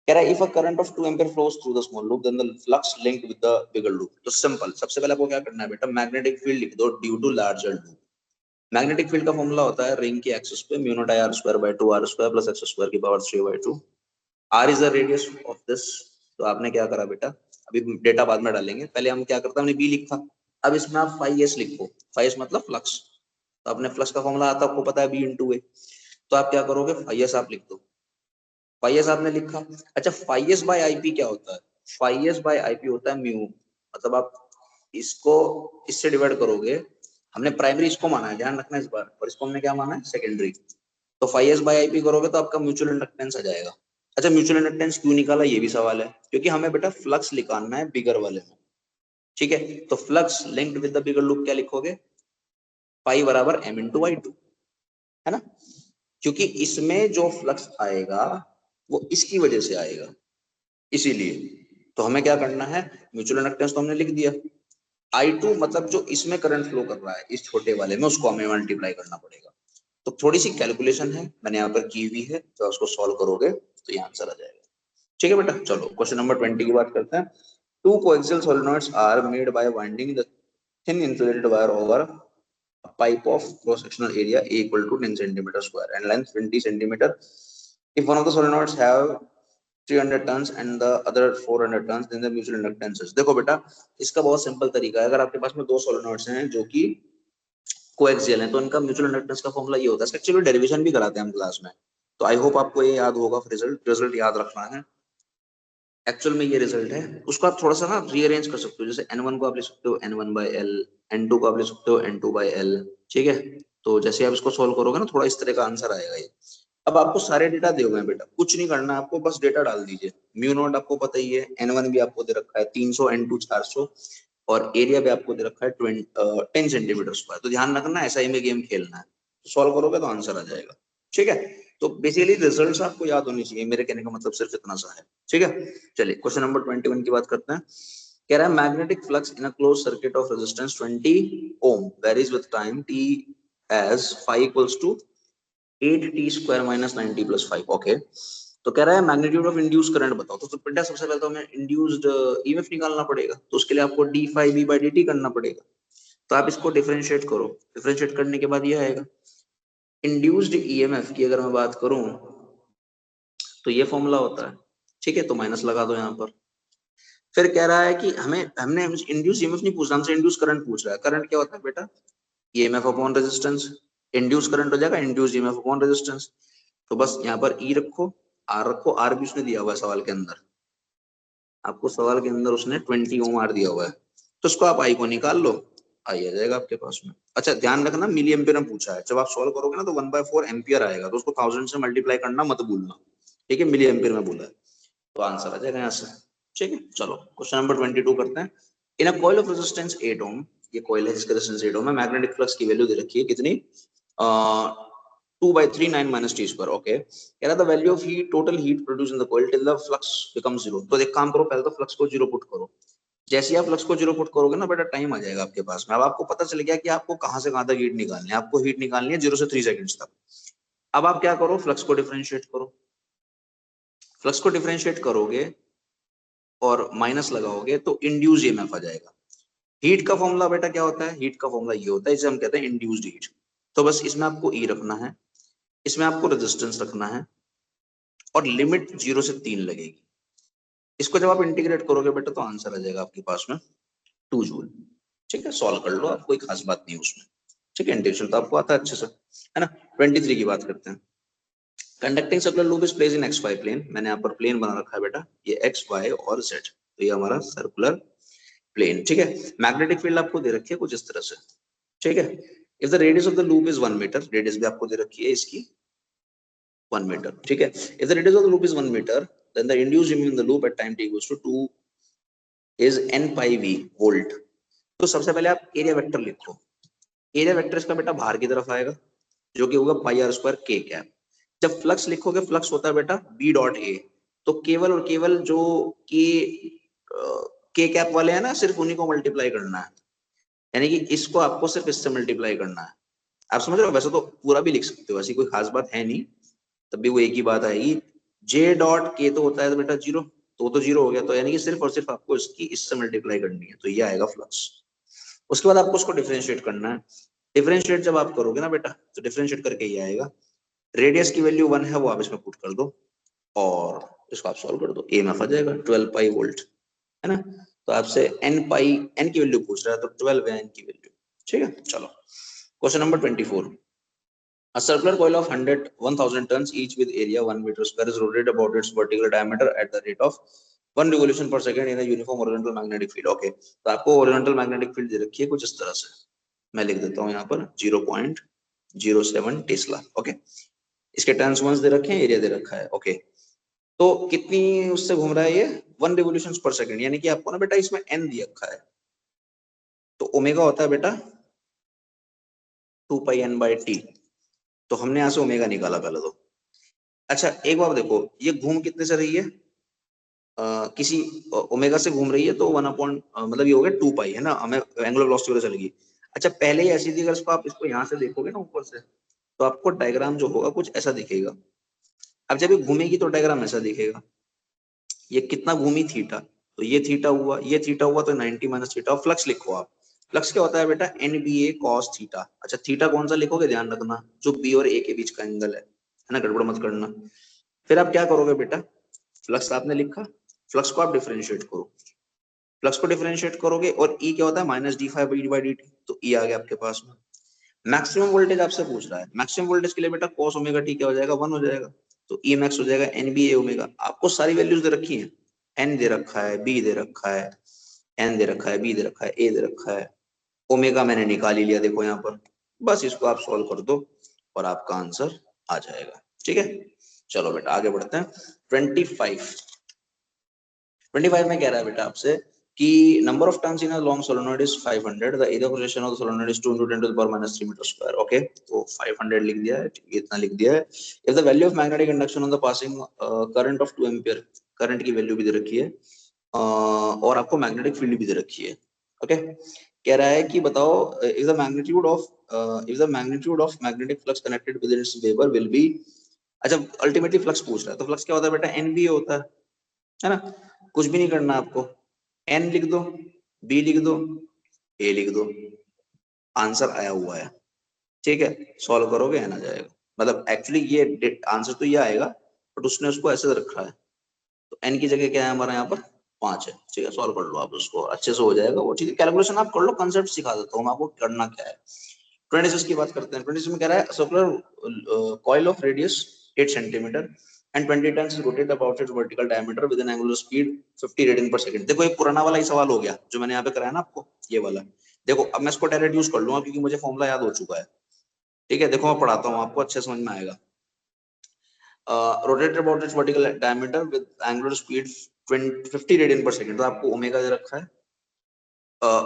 कह रहा है if a current of 2 ampere flows through the small loop then the flux linked with the bigger loop. तो सिंपल, सबसे पहले आपको क्या करना है बेटा, मैग्नेटिक फील्ड लिख दो due to larger loop. Magnetic field का फॉर्मूला होता है रिंग की एक्सिस पे mu naught I R square by 2 R square plus x square की power 3 by 2। R is the radius of this. तो आपने क्या करा बेटा, अभी डेटा बाद में डालेंगे, पहले हम क्या करते हैं, हमने बी लिखा, अब इसमें आप फाई एस लिखो, फाई एस मतलब फ्लक्स। तो आपने फ्लक्स का फॉर्मूला आता आपको पता है बी इंटू ए, तो आप क्या करोगे, फाई एस आप लिख दो, फाई एस आपने लिखा। अच्छा phi S by I P क्या होता है, phi S by I P होता है म्यू, मतलब आप इसको इससे डिवाइड करोगे, हमने प्राइमरी इसको माना है, ध्यान रखना इस बार, और इसको हमने क्या माना है सेकेंडरी। तो phi S by I P करोगे तो आपका म्यूचुअल इंडक्टेंस आ जाएगा। अच्छा म्यूचुअल इंडक्टेंस क्यों निकाला ये भी सवाल है, क्योंकि हमें बेटा फ्लक्स निकालना है बिगर वाले में। ठीक है। तो flux linked with the bigger loop क्या लिखोगे, पाई बराबर एम इंटू आई टू, है ना, क्योंकि इसमें जो फ्लक्स आएगा वो इसकी वजह से आएगा, इसीलिए। तो हमें क्या करना है, म्यूचुअल इंडक्टेंस तो हमने लिख दिया, I2 मतलब जो इसमें करंट फ्लो कर रहा है इस छोटे वाले में, उसको हमें मल्टीप्लाई करना पड़ेगा। तो थोड़ी सी कैलकुलेशन है मैंने यहाँ पर की हुई है, तो उसको सॉल्व करोगे तो ये आंसर आ जाएगा। ठीक है बेटा। चलो क्वेश्चन नंबर 20 की बात करते हैं। Two coaxial solenoids are made by winding the thin insulated wire over a pipe of cross sectional area A equal to 10 centimeter square and length 20 centimeter. If one of the solenoids have 300 tons and the other 400 tons, then the mutual inductance is। देखो बेटा इसका बहुत सिंपल तरीका है, अगर आपके पास में दो सोलेनॉइड्स हैं जो कि कोएक्सियल हैं तो इनका म्यूचुअल इंडक्टेंस का फॉर्मूला ये होता है, एक्चुअली डेरिवेशन भी कराते हैं हम क्लास में, तो आई होप आपको ये याद होगा, रिजल्ट याद रखना है। एक्चुअल में ये रिजल्ट है, उसको आप थोड़ा सा ना रीअरेंज कर सकते हो, जैसे n1 को आप लिख सकते हो n1 by l, n2 को आप लिख सकते हो n2 by l। ठीक है। तो जैसे आप इसको सोल्व करोगे ना थोड़ा इस तरह का आंसर आएगा ये। अब आपको सारे डेटा दिए हुए हैं बेटा, कुछ नहीं करना है आपको, बस डेटा डाल दीजिए। म्यू नॉट आपको पता ही है, n1 भी आपको दे रखा है 300, n2 400, और एरिया भी आपको दे रखा है 10 सेंटीमीटर स्क्वायर। तो ध्यान रखना ऐसा ही में गेम खेलना है, सॉल्व करोगे तो आंसर आ जाएगा। ठीक है। तो बेसिकली रिजल्ट्स आपको याद होनी चाहिए, मेरे कहने का मतलब सिर्फ इतना सा है। ठीक है। चलिए क्वेश्चन नंबर 21 की बात करते हैं। कह रहा है magnetic flux in a close circuit of resistance 20 ohm varies with time t as phi equals to 8t square minus 90 plus 5। Okay. तो कह रहा है मैग्नीट्यूड ऑफ इंड्यूस करंट बताओ। तो बेटा सबसे पहले तो हमें इंड्यूस्ड ईएमएफ निकालना पड़ेगा, तो उसके लिए आपको d phi b by dt करना पड़ेगा। तो आप इसको डिफरेंशिएट करो, डिफरेंशिएट करने के बाद ये आएगा। इंड्यूस्ड ईएमएफ की अगर मैं बात करूं तो ये फॉर्मूला होता है। ठीक है। तो माइनस लगा दो यहाँ पर। फिर कह रहा है कि हमने इंड्यूस ईएमएफ नहीं पूछ रहा, हमसे इंड्यूस करंट पूछ रहा है। करंट क्या होता है बेटा, EMF upon resistance. Induce current हो जाएगा इंड्यूस ईएमएफ अपॉन रेजिस्टेंस। तो बस यहाँ पर ई रखो, आर रखो, आर भी उसने दिया हुआ है सवाल के अंदर, आपको सवाल के अंदर उसने 20 ओम आर दिया हुआ है, तो उसको आप आई को निकाल लो, आई आ जाएगा आपके पास में। अच्छा ध्यान रखना मिली एम्पियर में पूछा है, जब आप सॉल्व करोगे ना तो 1/4 एम्पियर आएगा, तो उसको 1000 से मल्टीप्लाई करना मत भूलना। ठीक है। मिली एम्पियर में बोला है तो आंसर आ जाएगा यहाँ से। ठीक है। चलो क्वेश्चन नंबर 22 करते हैं। In a coil of resistance 8 ओम, ये कॉइल है जिसका रेजिस्टेंस 8 ओम है, मैग्नेटिक फ्लक्स की वैल्यू दे रखी है कितनी, 2/3 9 minus t square। ओके। कह रहा था value of heat, total heat produce in the coil till the flux become 0। तो एक काम करो, पहले तो फ्लक्स को 0 पुट करो। जैसे ही आप फ्लक्स को 0 पुट करोगे ना बेटा टाइम आ जाएगा आपके पास में। अब आपको पता चल गया कि आपको कहां से कहां तक हीट निकालनी है, आपको हीट निकालनी है 0 से 3 सेकंड्स तक। अब आप क्या करो, फ्लक्स को डिफरेंशिएट करो, फ्लक्स को डिफरेंशिएट करोगे और माइनस लगाओगे तो इंड्यूस ईएमएफ आ जाएगा। हीट का फॉर्मूला बेटा क्या होता है, हीट का फॉर्मूला ये होता है, इसे हम कहते हैं इंड्यूस्ड हीट। तो बस इसमें आपको ई रखना है, इसमें आपको रेजिस्टेंस रखना है, और लिमिट 0 से 3 लगेगी। इसको जब आप इंटीग्रेट करोगे बेटा तो आंसर आ जाएगा आपके पास में 2 जूल। ठीक है। सॉल्व कर लो आप, कोई खास बात नहीं है उसमें। ठीक है। इंटीग्रेशन तो आपको आता है अच्छे से, है ना। 23 की बात करते हैं। Conducting circular loop is placed in X Y plane, मैंने यहाँ पर प्लेन बना रखा है बेटा, ये एक्स वाई और जेड। तो ये हमारा सर्कुलर प्लेन, ठीक है। मैग्नेटिक फील्ड आपको दे रखी है कुछ इस तरह से, ठीक है। If the radius of the loop is 1 metre, radius भी आपको दे रखी है इसकी 1 मीटर, ठीक है। If the radius of the loop is 1 metre, then the induced EMF in the loop at time t equals to 2 is n pi v volt. तो सबसे पहले आप एरिया वेक्टर लिखो। एरिया वेक्टर इसका बेटा बाहर की तरफ आएगा, जो कि होगा पाई आर स्क्वायर के कैप। जब फ्लक्स लिखोगे, फ्लक्स होता है बेटा बी डॉट ए, तो केवल और केवल जो के कैप वाले हैं ना, सिर्फ उन्हीं को मल्टीप्लाई करना है, यानी कि इसको आपको सिर्फ इससे मल्टीप्लाई करना है। आप समझ रहे हो? वैसे तो पूरा भी लिख सकते हो, ऐसी कोई खास बात है नहीं, तब भी वो एक ही बात आएगी। जे डॉट के तो होता है तो बेटा जीरो, तो जीरो हो गया, तो यानी कि सिर्फ और सिर्फ आपको इसकी इससे मल्टीप्लाई करनी है, तो ये आएगा फ्लक्स। उसके बाद आपको उसको डिफरेंशिएट करना है। डिफरेंशिएट जब आप करोगे ना बेटा, तो डिफरेंशिएट करके ये आएगा, रेडियस की वैल्यू 1 है, वो आप इसमें पुट कर दो और इसको आप सॉल्व कर दो, ईएमएफ आ जाएगा 12 पाई वोल्ट, है ना। तो आपसे एन पाई, एन की वैल्यू पूछ रहा है, तो 12 है एन की वैल्यू, ठीक है। चलो question number 24। A circular coil of 1000 tons each with area 1 meter square is rotated about its vertical diameter at the rate of 1 revolution per second in a uniform horizontal magnetic field. Okay, तो आपको horizontal magnetic field दे रखी है कुछ इस तरह से, मैं लिख देता हूँ यहाँ पर 0.07 टेस्ला। ओके, इसके टर्न्स वंस दे रखे हैं, एरिया दे रखा है। ओके, तो कितनी उससे घूम रहा है ये 1 रिवोल्यूशन पर सेकंड, यानी कि आपको ना बेटा इसमें n दिया रखा है, तो ओमेगा होता है बेटा 2 पाई n बाई टी, तो हमने यहाँ से ओमेगा निकाला पहले तो। अच्छा एक बार देखो, ये घूम कितने से रही है, किसी ओमेगा से घूम रही है, तो 1 अपॉन मतलब ये हो गया 2 पाई, है ना, हमें एंगुलर वेलोसिटी वगैरह चलेगी। अच्छा पहले ही ऐसी थी, अगर इसको आप इसको यहाँ से देखोगे ना ऊपर से, तो आपको डायग्राम जो होगा कुछ ऐसा दिखेगा। अब जब ये घूमेगी तो डायग्राम ऐसा दिखेगा, ये कितना घूमी थीटा, तो ये थीटा हुआ, ये थीटा हुआ, तो 90 माइनस थीटा। फ्लक्स लिखो आप, फ्लक्स क्या होता है बेटा NBA cos थीटा। अच्छा थीटा कौन सा लिखोगे, ध्यान रखना जो B और A के बीच का एंगल है ना, गड़बड़ मत करना। फिर आप क्या करोगे बेटा, फ्लक्स आपने लिखा, फ्लक्स को आप डिफरेंशिएट करो, फ्लक्स को डिफरेंशिएट करोगे, और E क्या होता है माइनस d∅dt, तो E आ गया आपके पास में। मैक्सिमम वोल्टेज आपसे पूछ रहा है, मैक्सिमम वोल्टेज के लिए बेटा cos ओमेगा t क्या हो जाएगा, 1 हो जाएगा, तो E मैक्स हो जाएगा NBA ओमेगा। आपको सारी वैल्यूज दे रखी हैं, N दे रखा है, B दे रखा है, N दे रखा है, B दे रखा है, A दे रखा है, ओमेगा मैंने निकाल ही लिया देखो यहाँ पर। बस इसको आप सॉल्व कर दो और आपका आंसर आ जाएगा, ठीक है। चलो बेटा आगे बढ़ते हैं। 25 में कह रहा है बेटा आपसे कि number of turns in a long solenoid is 500, the area of rotation of the solenoid is 2 × 10⁻³ metre square. Okay, तो 500 लिख दिया है, इतना लिख दिया है। If the value of magnetic induction on the passing current of 2 ampere, current की वैल्यू भी दे रखी है, और आपको मैग्नेटिक फील्ड भी दे रखी है। ओके, कह रहा है कि बताओ if the magnitude of magnetic flux connected with its weber will be. अच्छा अल्टीमेटली फ्लक्स पूछ रहा है, तो फ्लक्स क्या होता है बेटा, NBA होता है ना। कुछ भी नहीं करना आपको, N लिख दो, B लिख दो, A लिख दो, आंसर आया हुआ है, ठीक है। सॉल्व करोगे N आ जाएगा, मतलब एक्चुअली ये आंसर तो ये आएगा, बट उसने उसको ऐसे रखा है, तो N की जगह क्या है हमारा यहाँ पर 5 है, ठीक है। सॉल्व कर लो आप उसको, अच्छे से हो जाएगा वो, ठीक है। कैलकुलेशन आप कर लो, कंसेप्ट सिखा देता हूँ मैं आपको करना क्या है। 26 की बात करते हैं। 26 में कह रहा है circular coil of radius 8 centimetre and 20 tons is rotated about its vertical diameter with an angular speed 50 radian पर सेकंड। देखो ये पुराना वाला ही सवाल हो गया जो मैंने यहाँ पे कराया ना आपको, ये वाला। देखो अब मैं इसको डायरेक्ट यूज कर लूंगा क्योंकि मुझे फॉर्मूला याद हो चुका है, ठीक है। देखो मैं पढ़ाता हूँ आपको, अच्छे समझ में आएगा। Rotated about it's vertical diameter with angular speed 50 radian पर सेकंड, तो आपको ओमेगा दे रखा है,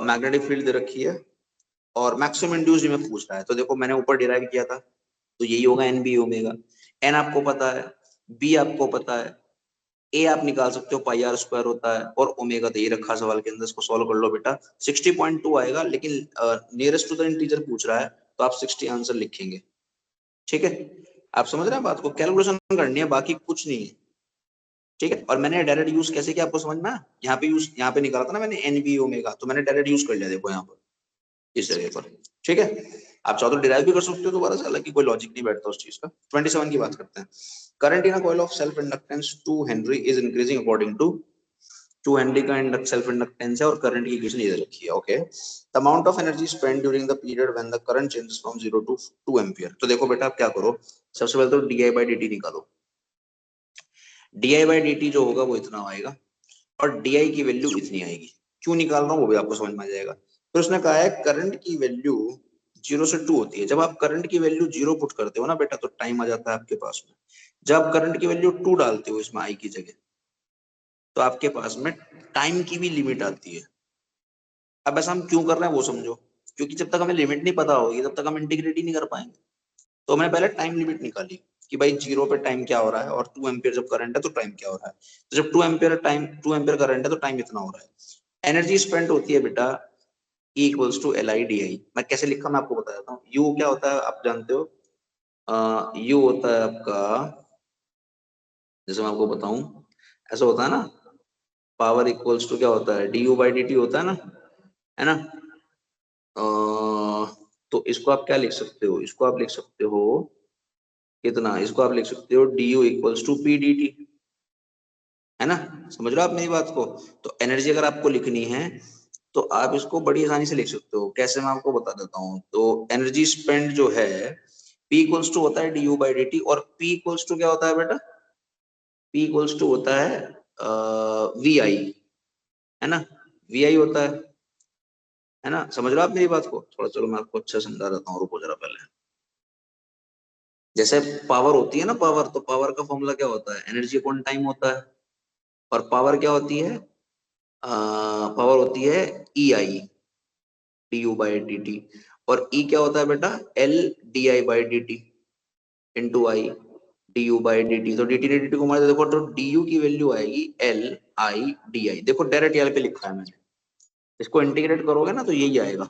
मैग्नेटिक फील्ड दे रखी है, और मैक्सिमम इंड्यूस्ड में पूछ रहा है, तो देखो मैंने ऊपर डिराइव किया था, तो यही होगा NB ओमेगा। N आपको पता है, B आपको पता है, A आप निकाल सकते हो, पाई आर स्क्वायर होता है, और ओमेगा दे रखा सवाल के अंदर, इसको सॉल्व कर लो बेटा। 60.2 आएगा, लेकिन नियरेस्ट टू द इंटीजर पूछ रहा है, तो आप 60 आंसर लिखेंगे, ठीक है। आप समझ रहे हैं बात को, कैलकुलेशन करनी है, बाकी कुछ नहीं है, ठीक है। और मैंने डायरेक्ट यूज कैसे किया आपको समझ में, यहाँ पे निकाला था ना मैंने NB ओमेगा, तो मैंने डायरेक्ट यूज कर लिया, देखो यहाँ पर इस जगह पर, ठीक है। आप चाहो तो डिराइव भी कर सकते हो दोबारा से, हालांकि कोई लॉजिक नहीं बैठता उस चीज का। 27 की बात करते हैं। Current in a coil of self inductance 2 henry is increasing according to 2 henry का सेल्फ इंडक्टेंस है, और करंट की इक्वेशन ये दे रखी है। Okay, the amount of energy spend during the period when the current changes from 0 to 2 ampere. तो देखो बेटा आप क्या करो, सबसे पहले तो di/dt निकालो। di/dt जो होगा वो इतना आएगा, और DI की वैल्यू इतनी आएगी। क्यों निकाल रहा हूँ वो भी आपको समझ में आ जाएगा। फिर उसने कहा है करंट की वैल्यू 0 से 2 होती है। जब आप करंट की वैल्यू 0 पुट करते हो ना बेटा तो टाइम आ जाता है आपके पास में। जब आप करंट की वैल्यू 2 डालते हो इसमें I की जगह तो आपके पास में टाइम की भी लिमिट आती है। अब ऐसा हम क्यों कर रहे हैं वो समझो। क्योंकि जब तक हमें लिमिट नहीं पता होगी तब तक हम इंटीग्रेट ही नहीं कर पाएंगे। तो मैंने पहले टाइम लिमिट निकाली कि भाई 0 पे टाइम क्या हो रहा है और 2 एम्पियर जब करंट है तो टाइम क्या हो रहा है। तो जब 2 एम्पियर करंट है तो टाइम इतना हो रहा है। एनर्जी स्पेंड होती है बेटा E इक्वल्स टू LI/DI। मैं कैसे लिखा मैं आपको बता देता हूँ। U क्या होता है आप जानते हो। U होता है आपका, जैसे मैं आपको बताऊं, ऐसा होता है ना, पावर इक्वल्स टू क्या होता है DU/dt होता है ना, है ना। अ, तो इसको आप क्या लिख सकते हो, इसको आप लिख सकते हो कितना, इसको आप लिख सकते हो DU इक्वल्स टू PDT, है ना। समझ रहे हो आप मेरी बात को। तो एनर्जी अगर आपको लिखनी है तो आप इसको बड़ी आसानी से लिख सकते हो। कैसे, मैं आपको बता देता हूँ। तो एनर्जी स्पेंड जो है P इक्वल्स टू होता है DU/dt और P इक्वल्स टू क्या होता है बेटा, P इक्वल्स टू होता है VI, है ना। VI होता है ना। समझ रहे हो आप मेरी बात को थोड़ा। चलो मैं आपको अच्छा समझा देता हूँ, रुको जरा पहले। जैसे पावर होती है ना, पावर, तो पावर का फॉर्मूला क्या होता है, एनर्जी अपॉन टाइम होता है। और पावर क्या होती है, पावर होती है EI, DU/dt। और E क्या होता है बेटा, LDI/dt इंटू I, DU/dt। तो dt ने dt को मार दे, देखो तो DU की वैल्यू आएगी LI/DI। देखो डायरेक्ट यहाँ पे लिखा है मैंने। इसको इंटीग्रेट करोगे ना तो यही आएगा।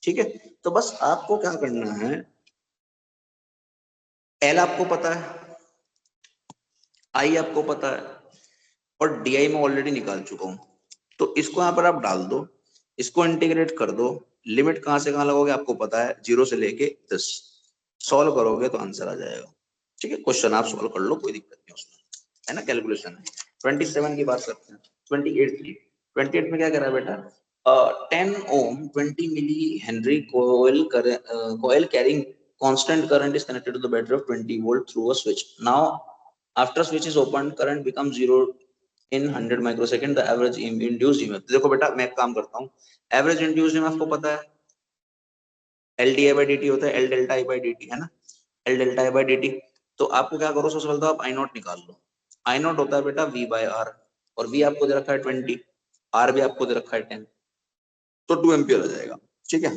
ठीक है। तो बस आपको क्या करना है, L आपको पता है, I आपको पता है, और DI में ऑलरेडी निकाल चुका हूं। तो इसको यहाँ पर आप डाल दो, इसको इंटीग्रेट कर दो। लिमिट कहां से कहां लगोगे आपको पता है, 0 से लेके 10। सॉल्व करोगे तो आंसर आ जाएगा। ठीक है, क्वेश्चन आप सॉल्व कर लो, कोई दिक्कत नहीं उसमें, है ना। कैलकुलेशन है। 27 की बात करते हैं। 28 की, 28 में क्या कह रहा है बेटा, 10 ohm 20 milli henry coil carrying constant current is connected to the battery of 20 volt through a switch. Now after switch is opened current becomes 0 in 100 microsecond. The average induced EMF। देखो बेटा मैं एक काम करता हूँ, एवरेज इंड्यूस्ड EMF को पता है, LDI/dt होता है, L delta I by dt, है ना। L delta I by dt। तो आपको क्या करो, सबसे पहले तो आप I नॉट निकाल लो। I नॉट होता है बेटा V/R, और V आपको दे रखा है 20, R भी आपको दे रखा है 10, तो 2 एम्पियर आ जाएगा। ठीक है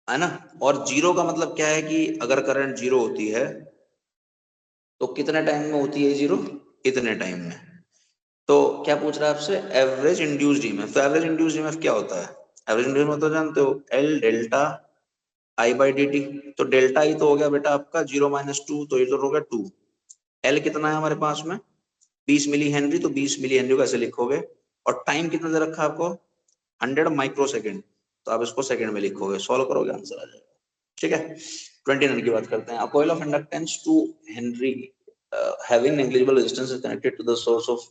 ना। और जीरो का मतलब क्या है कि अगर करंट जीरो होती है तो कितने टाइम में होती है जीरो, इतने टाइम में। तो क्या पूछ रहा है आपसे, एवरेज इंड्यूस्ड ईएमएफ। तो एवरेज इंड्यूस्ड ईएमएफ क्या होता है, एवरेज इंड्यूस्ड ईएमएफ तो जानते हो, L delta I by dt। तो डेल्टा I तो हो गया बेटा आपका 0 - 2, तो ये तो हो गया 2। L कितना है हमारे पास में, 20 मिली हेनरी, तो 20 मिली हेनरी को ऐसे लिखोगे। और टाइम कितना दे रखा है आपको, 100 माइक्रो सेकेंड, तो आप इसको सेकंड में लिखोगे, सॉल्व करोगे आंसर आ जाएगा। ठीक है। 29 की बात करते हैं। A coil of inductance 2 Henry having negligible resistance is connected to the source of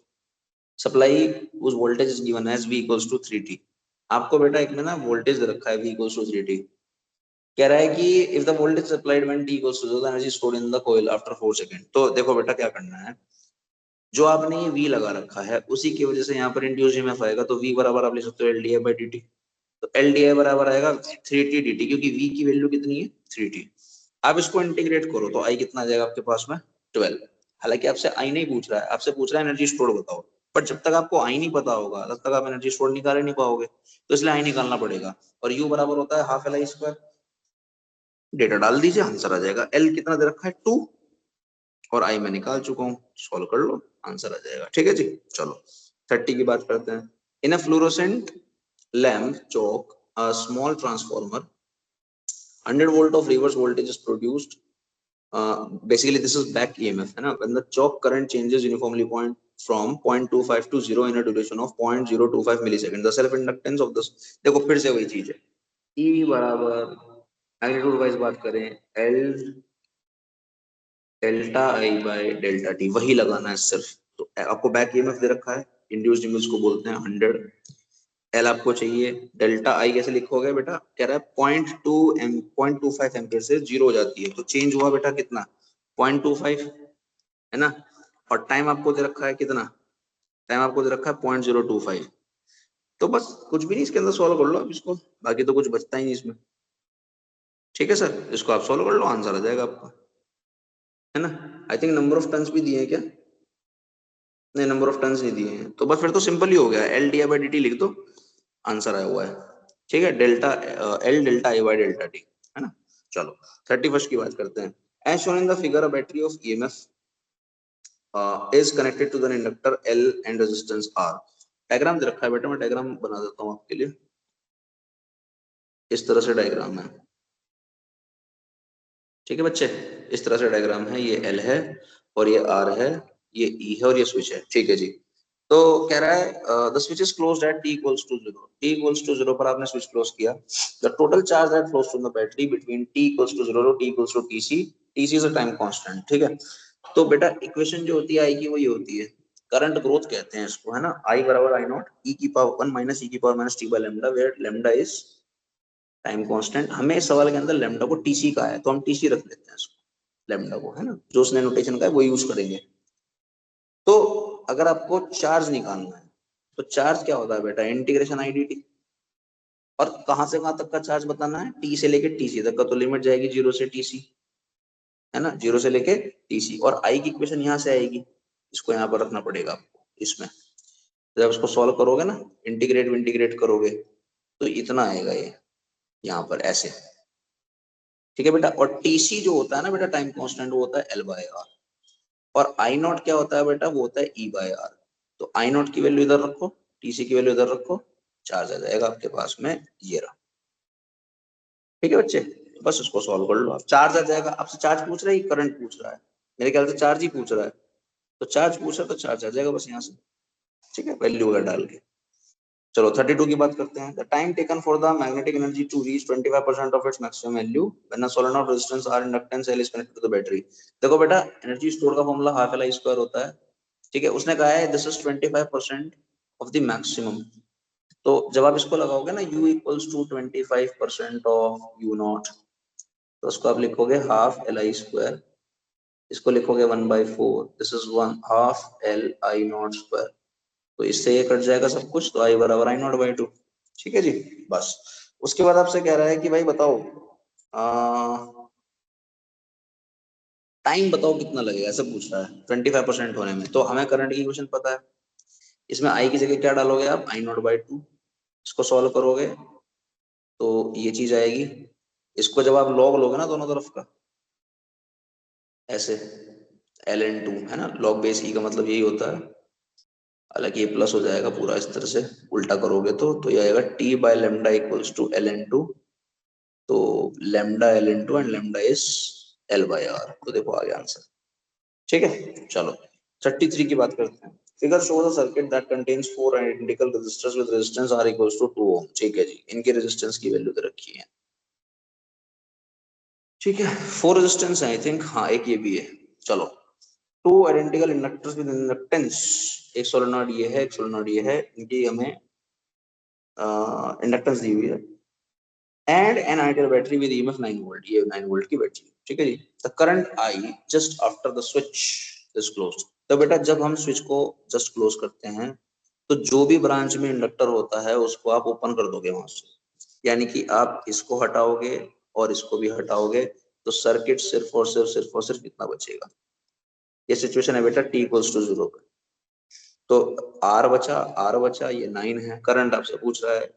supply whose voltage is given as V equals to 3T। आपको बेटा एक में ना वोल्टेज दे रखा है V equals to 3T। कह रहा है कि if the voltage supplied when T equals to 0 the energy stored in the coil after 4 seconds। तो देखो बेटा क्या करना है, जो आपने ये V लगा रखा है उसी की वजह से यहाँ पर इंड्यूस ईएमएफ आएगा। तो V बराबर आप ले सकते हो LDI/dt। तो LDI बराबर आएगा 3T dt, क्योंकि V की वैल्यू कितनी है 3T। आप इसको इंटीग्रेट करो तो I कितना आ जाएगा आपके पास में 12। हालांकि आपसे I नहीं पूछ रहा है, आपसे पूछ रहा है एनर्जी स्टोर बताओ। बट जब तक आपको I नहीं पता होगा तब तक आप एनर्जी स्टोर निकाल नहीं पाओगे, तो इसलिए I निकालना पड़ेगा। और U बराबर होता है हाफ LI स्क्वायर। डेटा डाल दीजिए आंसर आ जाएगा। L कितना दे रखा है 2, और I मैं निकाल चुका हूँ, सॉल्व कर लो आंसर आ जाएगा। ठीक है जी। चलो 30 की बात करते हैं। In a fluorescent lamp choke a small transformer 100 volt of reverse voltage is produced। Basically this is back EMF, है ना। When the choke current changes uniformly from 0.25 to 0 in a duration of 0.025 millisecond, the self inductance of the, देखो फिर से वही चीज है, E बराबर मैग्नीट्यूड वाइज बात करें L delta I by delta T, वही लगाना है सिर्फ। तो आपको बैक EMF दे रखा है, इंड्यूस्ड इम्पल्स को बोलते हैं 100। L आपको चाहिए, डेल्टा I कैसे लिखोगे बेटा, कह रहा है 0.25 एम्पियर से जीरो हो जाती है, तो चेंज हुआ बेटा कितना 0.25, है ना। और टाइम आपको दे रखा है कितना, टाइम आपको दे रखा है 0.025। तो बस कुछ भी नहीं, इसके अंदर सॉल्व कर लो आप इसको, बाकी तो कुछ बचता ही नहीं इसमें। ठीक है सर, इसको आप सॉल्व कर लो, आंसर आ जाएगा आपका, है ना। I think number of turns भी दिए हैं क्या, नहीं नंबर ऑफ टन्स नहीं दिए हैं, तो बस फिर तो सिंपल ही हो गया, L D I by D T लिख दो, आंसर आया हुआ है। ठीक है, delta L delta I by delta T, है ना। चलो 31st की बात करते हैं। As shown in the figure a battery of EMF is connected to the inductor L and resistance R। Diagram दे रखा है बेटा, मैं डायग्राम बना देता हूँ आपके लिए, इस तरह से डायग्राम है। ठीक है बच्चे, इस तरह से डायग्राम है, ये L है और ये R है, ये E है और ये स्विच है। ठीक है जी, तो कह रहा है the switch is closed eight t equals to 0। t equals to 0 पर आपने स्विच क्लोज किया, the total charge that flows from the battery between t equals to 0 और t equals to tc, tc is a time constant. ठीक है, तो बेटा इक्वेशन जो होती है आई की, वो ये होती है, करंट ग्रोथ कहते हैं इसको, है ना। I बराबर आई नॉट e की पावर 1 माइनस e की power minus t by lambda, where lambda is time constant. हमें सवाल के अंदर लैम्डा को टीसी का है, तो हम टीसी रख लेते हैं इसको, लैम्डा को, है ना, जो उसने नोटेशन का है वो यूज करेंगे। तो अगर आपको चार्ज निकालना है, तो चार्ज क्या होता है बेटा, इंटीग्रेशन आई डी टी, और कहां से कहां तक का चार्ज बताना है, टी से लेके टीसी तक का, तो लिमिट जाएगी 0 से टीसी, है ना, 0 से लेके टीसी। और आई की इक्वेशन यहाँ से आएगी, इसको यहाँ पर रखना पड़ेगा आपको इसमें, जब इसको सॉल्व करोगे ना, इंटीग्रेट करोगे, तो इतना आएगा ये यहाँ पर ऐसे। ठीक है बेटा, और टीसी जो होता है ना बेटा, टाइम कांस्टेंट, वो होता है एल बाय आर, और आई नॉट क्या होता है बेटा, वो होता है ई बाय आर। तो आई नॉट की वैल्यू इधर रखो, टीसी की वैल्यू इधर रखो, चार्ज आ जाएगा आपके पास में, ये रहा। ठीक है बच्चे, बस इसको सॉल्व कर लो आप, चार्ज आ जाएगा। आपसे चार्ज पूछ रहा है, करंट पूछ रहा है, मेरे ख्याल से चार्ज ही पूछ रहा है, तो चार्ज पूछ रहा है तो चार्ज आ जाएगा बस यहाँ से। ठीक है, वैल्यू वगैरह डाल के। चलो 32 की बात करते हैं। The time taken for the magnetic energy to reach 25% of its maximum value when a solenoid resistance R inductance L is connected to the battery. देखो बेटा, एनर्जी स्टोर का formula half L I square होता है। ठीक है, उसने कहा है this is 25% of the maximum. तो जब आप इसको लगाओगे ना, u equals to 25% of u naught, तो उसको आप लिखोगे हाफ एल आई स्क्वायर, इसको लिखोगे 1/4, दिस इज 1/2 LI0 स्क्वायर। तो इससे ये कट जाएगा सब कुछ, तो आई बराबर I0/2। ठीक है जी, बस। उसके बाद आपसे कह रहा है कि भाई बताओ टाइम बताओ कितना लगेगा, ऐसा पूछ रहा है 25% होने में। तो हमें करंट की इक्वेशन पता है, इसमें आई की जगह क्या डालोगे आप, I0/2। इसको सॉल्व करोगे तो ये चीज आएगी, इसको जब आप लॉग लोगे ना दोनों तरफ का, ऐसे ln2, है ना, लॉग बेस ई का मतलब यही होता है, हालांकि ये प्लस हो जाएगा पूरा इस तरह से, उल्टा करोगे तो ये आएगा t by lambda equals to ln2। तो lambda ln2 and lambda is L/R, तो देखो आ गया आंसर। ठीक है, चलो 33 की बात करते हैं। Figure shows a circuit that contains 4 identical resistors with resistance R equals to 2 ohm. ठीक है जी, इनके रेजिस्टेंस की वैल्यू दे रखी है। ठीक है, 4 रेजिस्टेंस है आई थिंक, हाँ एक ये भी है। चलो, 2 आइडेंटिकल इंडक्टर्स विद इंडक्टेंस, एक सोलेनॉइड ये है, एक सोलेनॉइड ये है, इनकी हमें इंडक्टेंस दी हुई है, and an ideal battery with EMF 9 volt, ये 9 वोल्ट की बैटरी। ठीक है जी, the current I just after the switch is closed. तो बेटा जब हम स्विच को जस्ट क्लोज करते हैं, तो जो भी ब्रांच में इंडक्टर होता है उसको आप ओपन कर दोगे वहां से, यानी कि आप इसको हटाओगे और इसको भी हटाओगे, तो सर्किट सिर्फ इतना बचेगा। ये सिचुएशन है बेटा t इक्वल्स टू 0 पे। तो R बचा, ये 9 है, करंट आपसे पूछ रहा है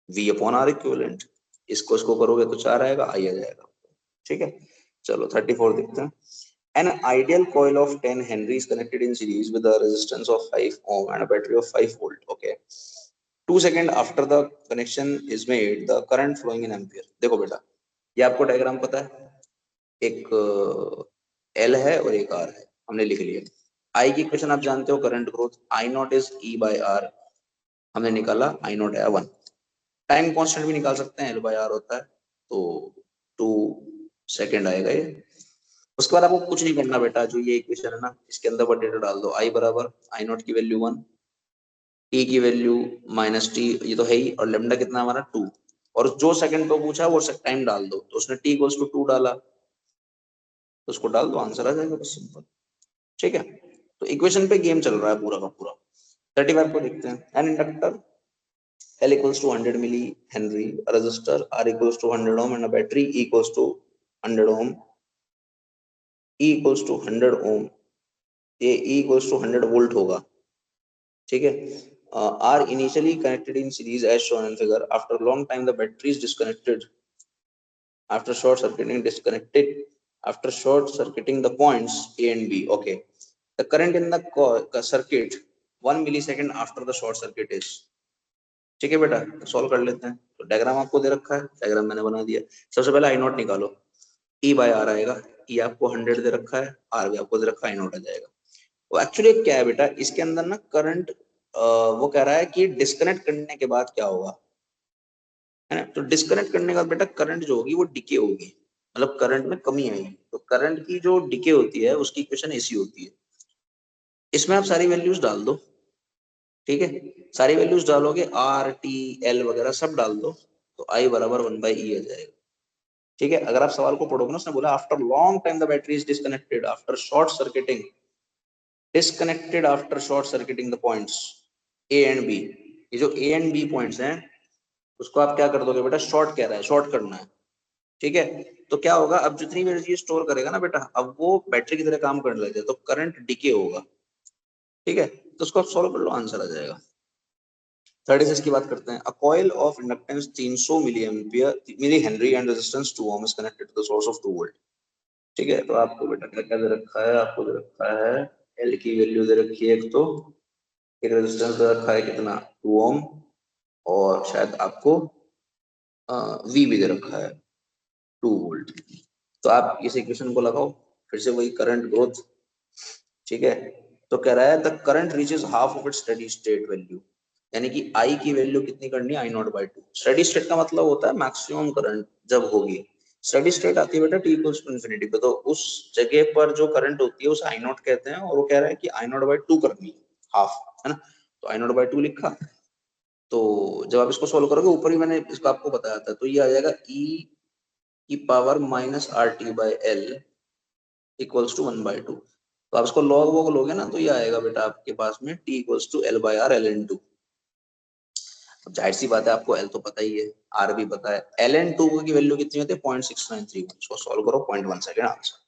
V/R इक्विवेलेंट, इसको करोगे तो 4 आएगा, आई आ जाएगा। ठीक है, चलो 34 देखते हैं। An ideal coil of 10 Henry is connected in series with a resistance of 5 ohm and a battery of 5 volt. Okay. 2 seconds after the connection is made, the current flowing in ampere. देखो बेटा, ये आपको डायग्राम पता है, एक L है और एक R है, हमने लिख लिया। I की इक्वेशन आप जानते हो, current growth I0 is E/R, हमने निकाला I0 है 1। टाइम कांस्टेंट भी निकाल सकते हैं, L/R होता है, तो 2 सेकंड आएगा ये। उसके बाद आपको कुछ नहीं करना बेटा, जो ये इक्वेशन है ना, इसके अंदर डेटा डाल दो, I बराबर I0 की वैल्यू 1, t की वैल्यू -t, ये तो है ही, और लेमडा कितना हमारा 2, और जो सेकंड पे पूछा वो टाइम डाल दो, तो उसने t इक्वल्स टू 2 डाला, तो उसको डाल दो, आंसर आ जाएगा, बस सिंपल। ठीक है, तो इक्वेशन पे गेम चल रहा है पूरा का पूरा। 35 को देखते हैं। An inductor L equals to 100 milli Henry, a resistor R equals to 100 ohm, and a battery E equals to 100 ohm. E equals to 100 ohm. ये E equals to 100 volt होगा, ठीक है। Are initially connected in series as shown in figure. After long time the battery is disconnected. After short circuiting disconnected. After short circuiting the points A and B. Okay. The current in the circuit 1 millisecond after the short circuit is. ठीक है बेटा, सॉल्व कर लेते हैं। तो डायग्राम आपको दे रखा है, डायग्राम मैंने बना दिया। सबसे पहले आई नॉट निकालो, ई बाय आर आएगा। ई आपको 100 दे रखा है, आर भी आपको दे रखा है, आई नॉट आ जाएगा। वो एक्चुअली क्या है बेटा, इसके अंदर ना करंट वो कह रहा है कि डिस्कनेक्ट करने के बाद क्या होगा, है ना। तो डिस्कनेक्ट करने के बाद बेटा करंट जो होगी वो डिके होगी, मतलब करंट में कमी आएगी। तो करंट की जो डिके होती है उसकी इक्वेशन ऐसी होती है। इसमें आप सारी वैल्यूज डाल दो, ठीक है। सारी वैल्यूज डालोगे, आर टी एल वगैरह सब डाल दो, तो आई बराबर 1/E आ जाएगा, ठीक है। अगर आप सवाल को पढ़ोगे ना, उसने बोला after long time the battery is disconnected after short circuiting, disconnected after short circuiting the points A and B. ये जो ए एंड बी पॉइंट्स हैं उसको आप क्या कर दोगे बेटा, शॉर्ट कह रहा है, शॉर्ट करना है, ठीक है। तो क्या होगा, अब जितनी भी एनर्जी स्टोर करेगा ना बेटा, अब वो बैटरी की तरह काम करने लगे, तो करंट डिके होगा, ठीक है। तो उसको आप सॉल्व कर लो, आंसर आ जाएगा। 36 की बात करते हैं। A coil of inductance 300 milli henry and resistance 2 ohm is connected to the source of 2 volt, ठीक है। तो आपको बेटा क्या क्या दे रखा है, आपको दे रखा है एल की वैल्यू दे रखी है एक, तो एक रेजिस्टेंस दे रखा है कितना, 2 ओम, और शायद आपको वी भी दे रखा है 2 वोल्ट। तो आप इस इक्वेशन को लगाओ, फिर से वही करंट ग्रोथ, ठीक है। तो कह रहा है the current reaches half of its steady state value, यानी कि आई की वैल्यू कितनी करनी है, आई नॉट बाई 2। स्टेडी स्टेट का मतलब होता है मैक्सिमम करंट जब होगी। स्टेडी स्टेट आती है बेटा टी इक्वल्स टू इन्फिनिटी पे, तो उस जगह पर जो करंट होती है उसे आई नॉट कहते हैं, और वो कह रहा है कि आई नॉट बाई 2 करनी है, हाफ, है ना। तो आई नॉट बाई 2 लिखा। तो जब आप इसको सोल्व करोगे, ऊपर ही मैंने इसको आपको बताया था, तो ये आ जाएगा ई की power minus R T by L equals to 1/2। तो आप इसको लॉग वॉग लोगे ना, तो ये आएगा बेटा आपके पास में T equals to L by R L N two. अब जाहिर सी बात है, आपको एल तो पता ही है, आर भी पता है। एल एन टू की वैल्यू कितनी होती है, 0.6931। इसको सॉल्व करो, 0.1 सेकेंड आंसर,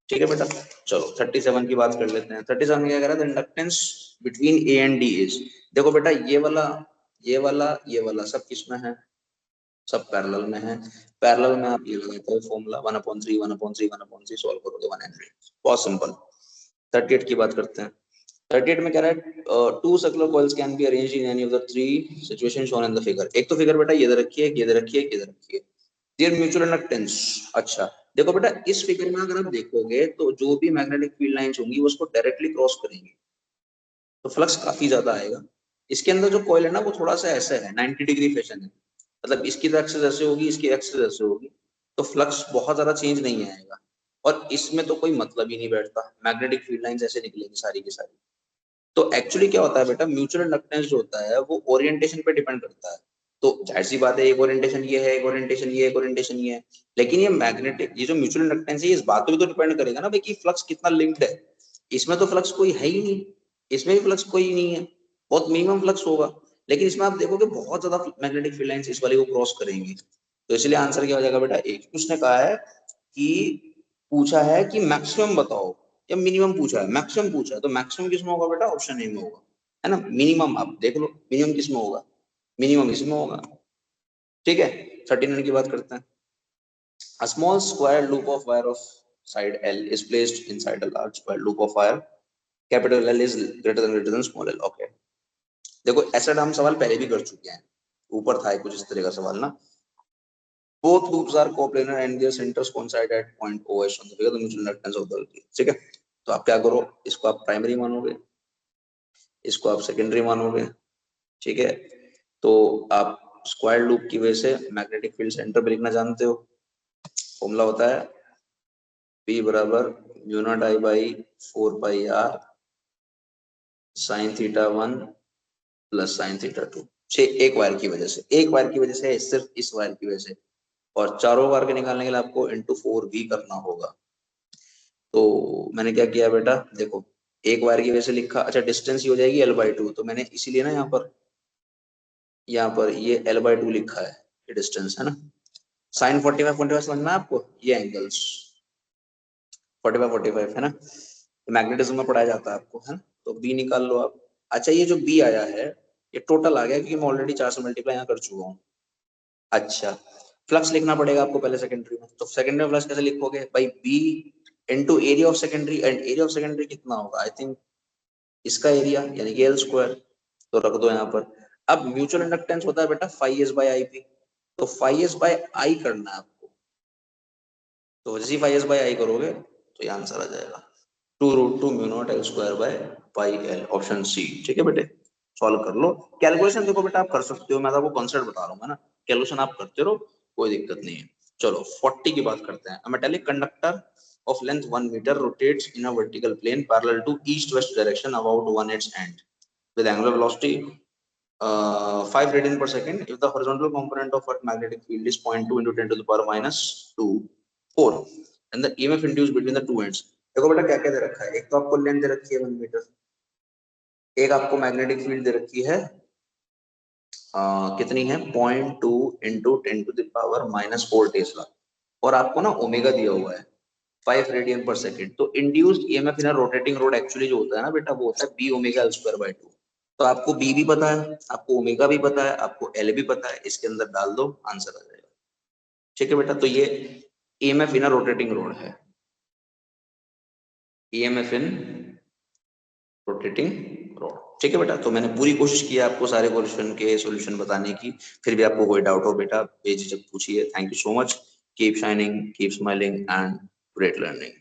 ठीक है बेटा। चलो 37 की बात कर लेते हैं। 37 में क्या कह रहा है, inductance between A and D is. देखो बेटा, ये वाला सब किसमें है, सब पैरेलल में है। पैरेलल में आप ये लगाते हो फॉर्मूला 1/3 1/3 1/3, सॉल्व करोगे 100, बहुत सिंपल। 38 की बात करते हैं। 38 में कह रहा है two circular coils can be arranged in any of the three situation shown in the figure. एक तो फिगर बेटा ये दे रखी है, ये दे रखी है, ये दे रखी है। There mutual inductance. अच्छा देखो बेटा, इस फिगर में अगर आप देखोगे तो जो भी मैग्नेटिक फील्ड लाइंस होंगी वो उसको डायरेक्टली क्रॉस करेंगे, तो फ्लक्स काफी ज्यादा आएगा। इसके अंदर जो कॉइल है ना, वो थोड़ा सा ऐसा है, 90 डिग्री फैशन है, मतलब इसकी एक्सिस ऐसे होगी, इसकी एक्सिस ऐसे होगी, तो फ्लक्स बहुत ज्यादा चेंज नहीं आएगा। और इसमें तो कोई मतलब ही नहीं बैठता, मैग्नेटिक फील्ड लाइंस ऐसे निकलेगी सारी की सारी। तो एक्चुअली क्या होता है बेटा, म्यूचुअल इंडक्टेंस जो होता है वो ओरिएंटेशन पे डिपेंड करता है। तो जाहिर सी बात है, एक ओरिएंटेशन ये है, एक ओरिएंटेशन ये है, एक ओरिएंटेशन ये है। लेकिन ये मैग्नेटिक, ये जो म्यूचुअल इंडक्टेंस है, इस बात पे भी तो डिपेंड करेगा ना भाई कि फ्लक्स कितना लिंक्ड है। इसमें तो फ्लक्स कोई है ही नहीं, इसमें भी फ्लक्स कोई नहीं है, बहुत मिनिमम फ्लक्स होगा। लेकिन इसमें आप देखोगे बहुत ज्यादा मैग्नेटिक फील्ड लाइंस इस वाले को क्रॉस करेंगी। तो इसलिए आंसर क्या हो जाएगा बेटा, एक। उसने कहा है कि पूछा है कि मैक्सिमम बताओ या मिनिमम पूछा है, मैक्सिमम पूछा है, तो मैक्सिमम किसमें होगा बेटा, ऑप्शन ए में होगा, है ना। मिनिमम आप देख लो, मिनिमम किसमें होगा, मिनिमम इसमें होगा, ठीक है। 39 की बात करते हैं। A small square loop of wire of side L is placed inside a large square loop of wire. Capital L is greater than small l. Okay. देखो ऐसा हम सवाल पहले भी कर चुके हैं, ऊपर था कुछ इस तरह का सवाल ना। Both loops are coplanar and their centers coincide at point OS on the figure. The mutual inductance of the loop. ठीक है। तो आप क्या करो, इसको आप प्राइमरी मानोगे, इसको आप सेकेंडरी मानोगे, ठीक है। तो आप स्क्वायर लूप की वजह से मैग्नेटिक फील्ड सेंटर पे लिखना जानते हो। फॉर्मूला होता है P बराबर mu naught I by 4πr sin θ1 plus sin θ2। एक वायर की वजह से, एक वायर की वजह से, सिर्फ इस वायर की वजह से। और चारों वायर के निकालने के लिए आपको इंटू 4 भी करना होगा। तो मैंने क्या किया बेटा, देखो एक वायर की वजह से लिखा, अच्छा डिस्टेंस ही हो जाएगी L/2, तो मैंने इसीलिए ना यहाँ पर ये L/2 लिखा है, ये डिस्टेंस है ना। साइन 45 समझना है आपको, ये एंगल्स 45 है ना, मैग्नेटिज्म में पढ़ाया जाता है आपको, है ना। तो बी निकाल लो आप। अच्छा ये जो बी आया है ये टोटल आ गया, क्योंकि मैं ऑलरेडी 4 से मल्टीप्लाई यहाँ कर चुका हूँ। अच्छा फ्लक्स लिखना पड़ेगा आपको पहले सेकेंडरी में, तो सेकेंडरी में फ्लक्स कैसे लिखोगे भाई, B into area of secondary, and area of secondary कितना होगा, आई थिंक इसका एरिया यानी कि L², तो रख दो यहाँ पर। अब म्यूचुअल इंडक्टेंस होता है बेटा φs/ip, तो φs/i करना है आपको, तो जैसे φs/i करोगे तो ये आंसर आ जाएगा 2√2 μ0 L²/πl, ऑप्शन सी। ठीक है बेटे, सॉल्व कर लो। कैलकुलेशन देखो बेटा आप कर सकते हो, मैं तो आपको कॉन्सेप्ट बता रहा हूँ ना, कैलकुलेशन आप करते रहो, कोई दिक्कत नहीं है। चलो 40 की बात करते हैं। A metallic conductor of length 1 meter rotates in a vertical plane parallel to east-west direction about one its end with angular velocity 5 radian per second if the horizontal component of Earth magnetic field is 0.2 into 10 to the power minus 2 4 and the EMF induced between the two ends। देखो बेटा क्या क्या दे रखा है, एक तो आपको लेंथ दे रखी है 1 मीटर, एक आपको मैग्नेटिक फील्ड दे रखी है कितनी है 0.2 into 10 to the power minus 4 tesla, और आपको ना ओमेगा दिया हुआ है 5 रेडियन पर सेकेंड। तो induced EMF in rotating road actually जो होता है ना बेटा, वो होता है बी ओमेगा L²/2। तो आपको बी भी पता है, आपको ओमेगा भी पता है, आपको एल भी पता है, इसके अंदर डाल दो आंसर आ जाएगा। ठीक है बेटा, तो ये ईएमएफ इन रोटेटिंग रोड है, ईएमएफ इन रोटेटिंग रोड। ठीक है बेटा, तो मैंने पूरी कोशिश की आपको सारे क्वेश्चन के सॉल्यूशन बताने की, फिर भी आपको कोई डाउट हो बेटा बेझिझक पूछिए। Thank you so much, keep shining, keep smiling and great learning.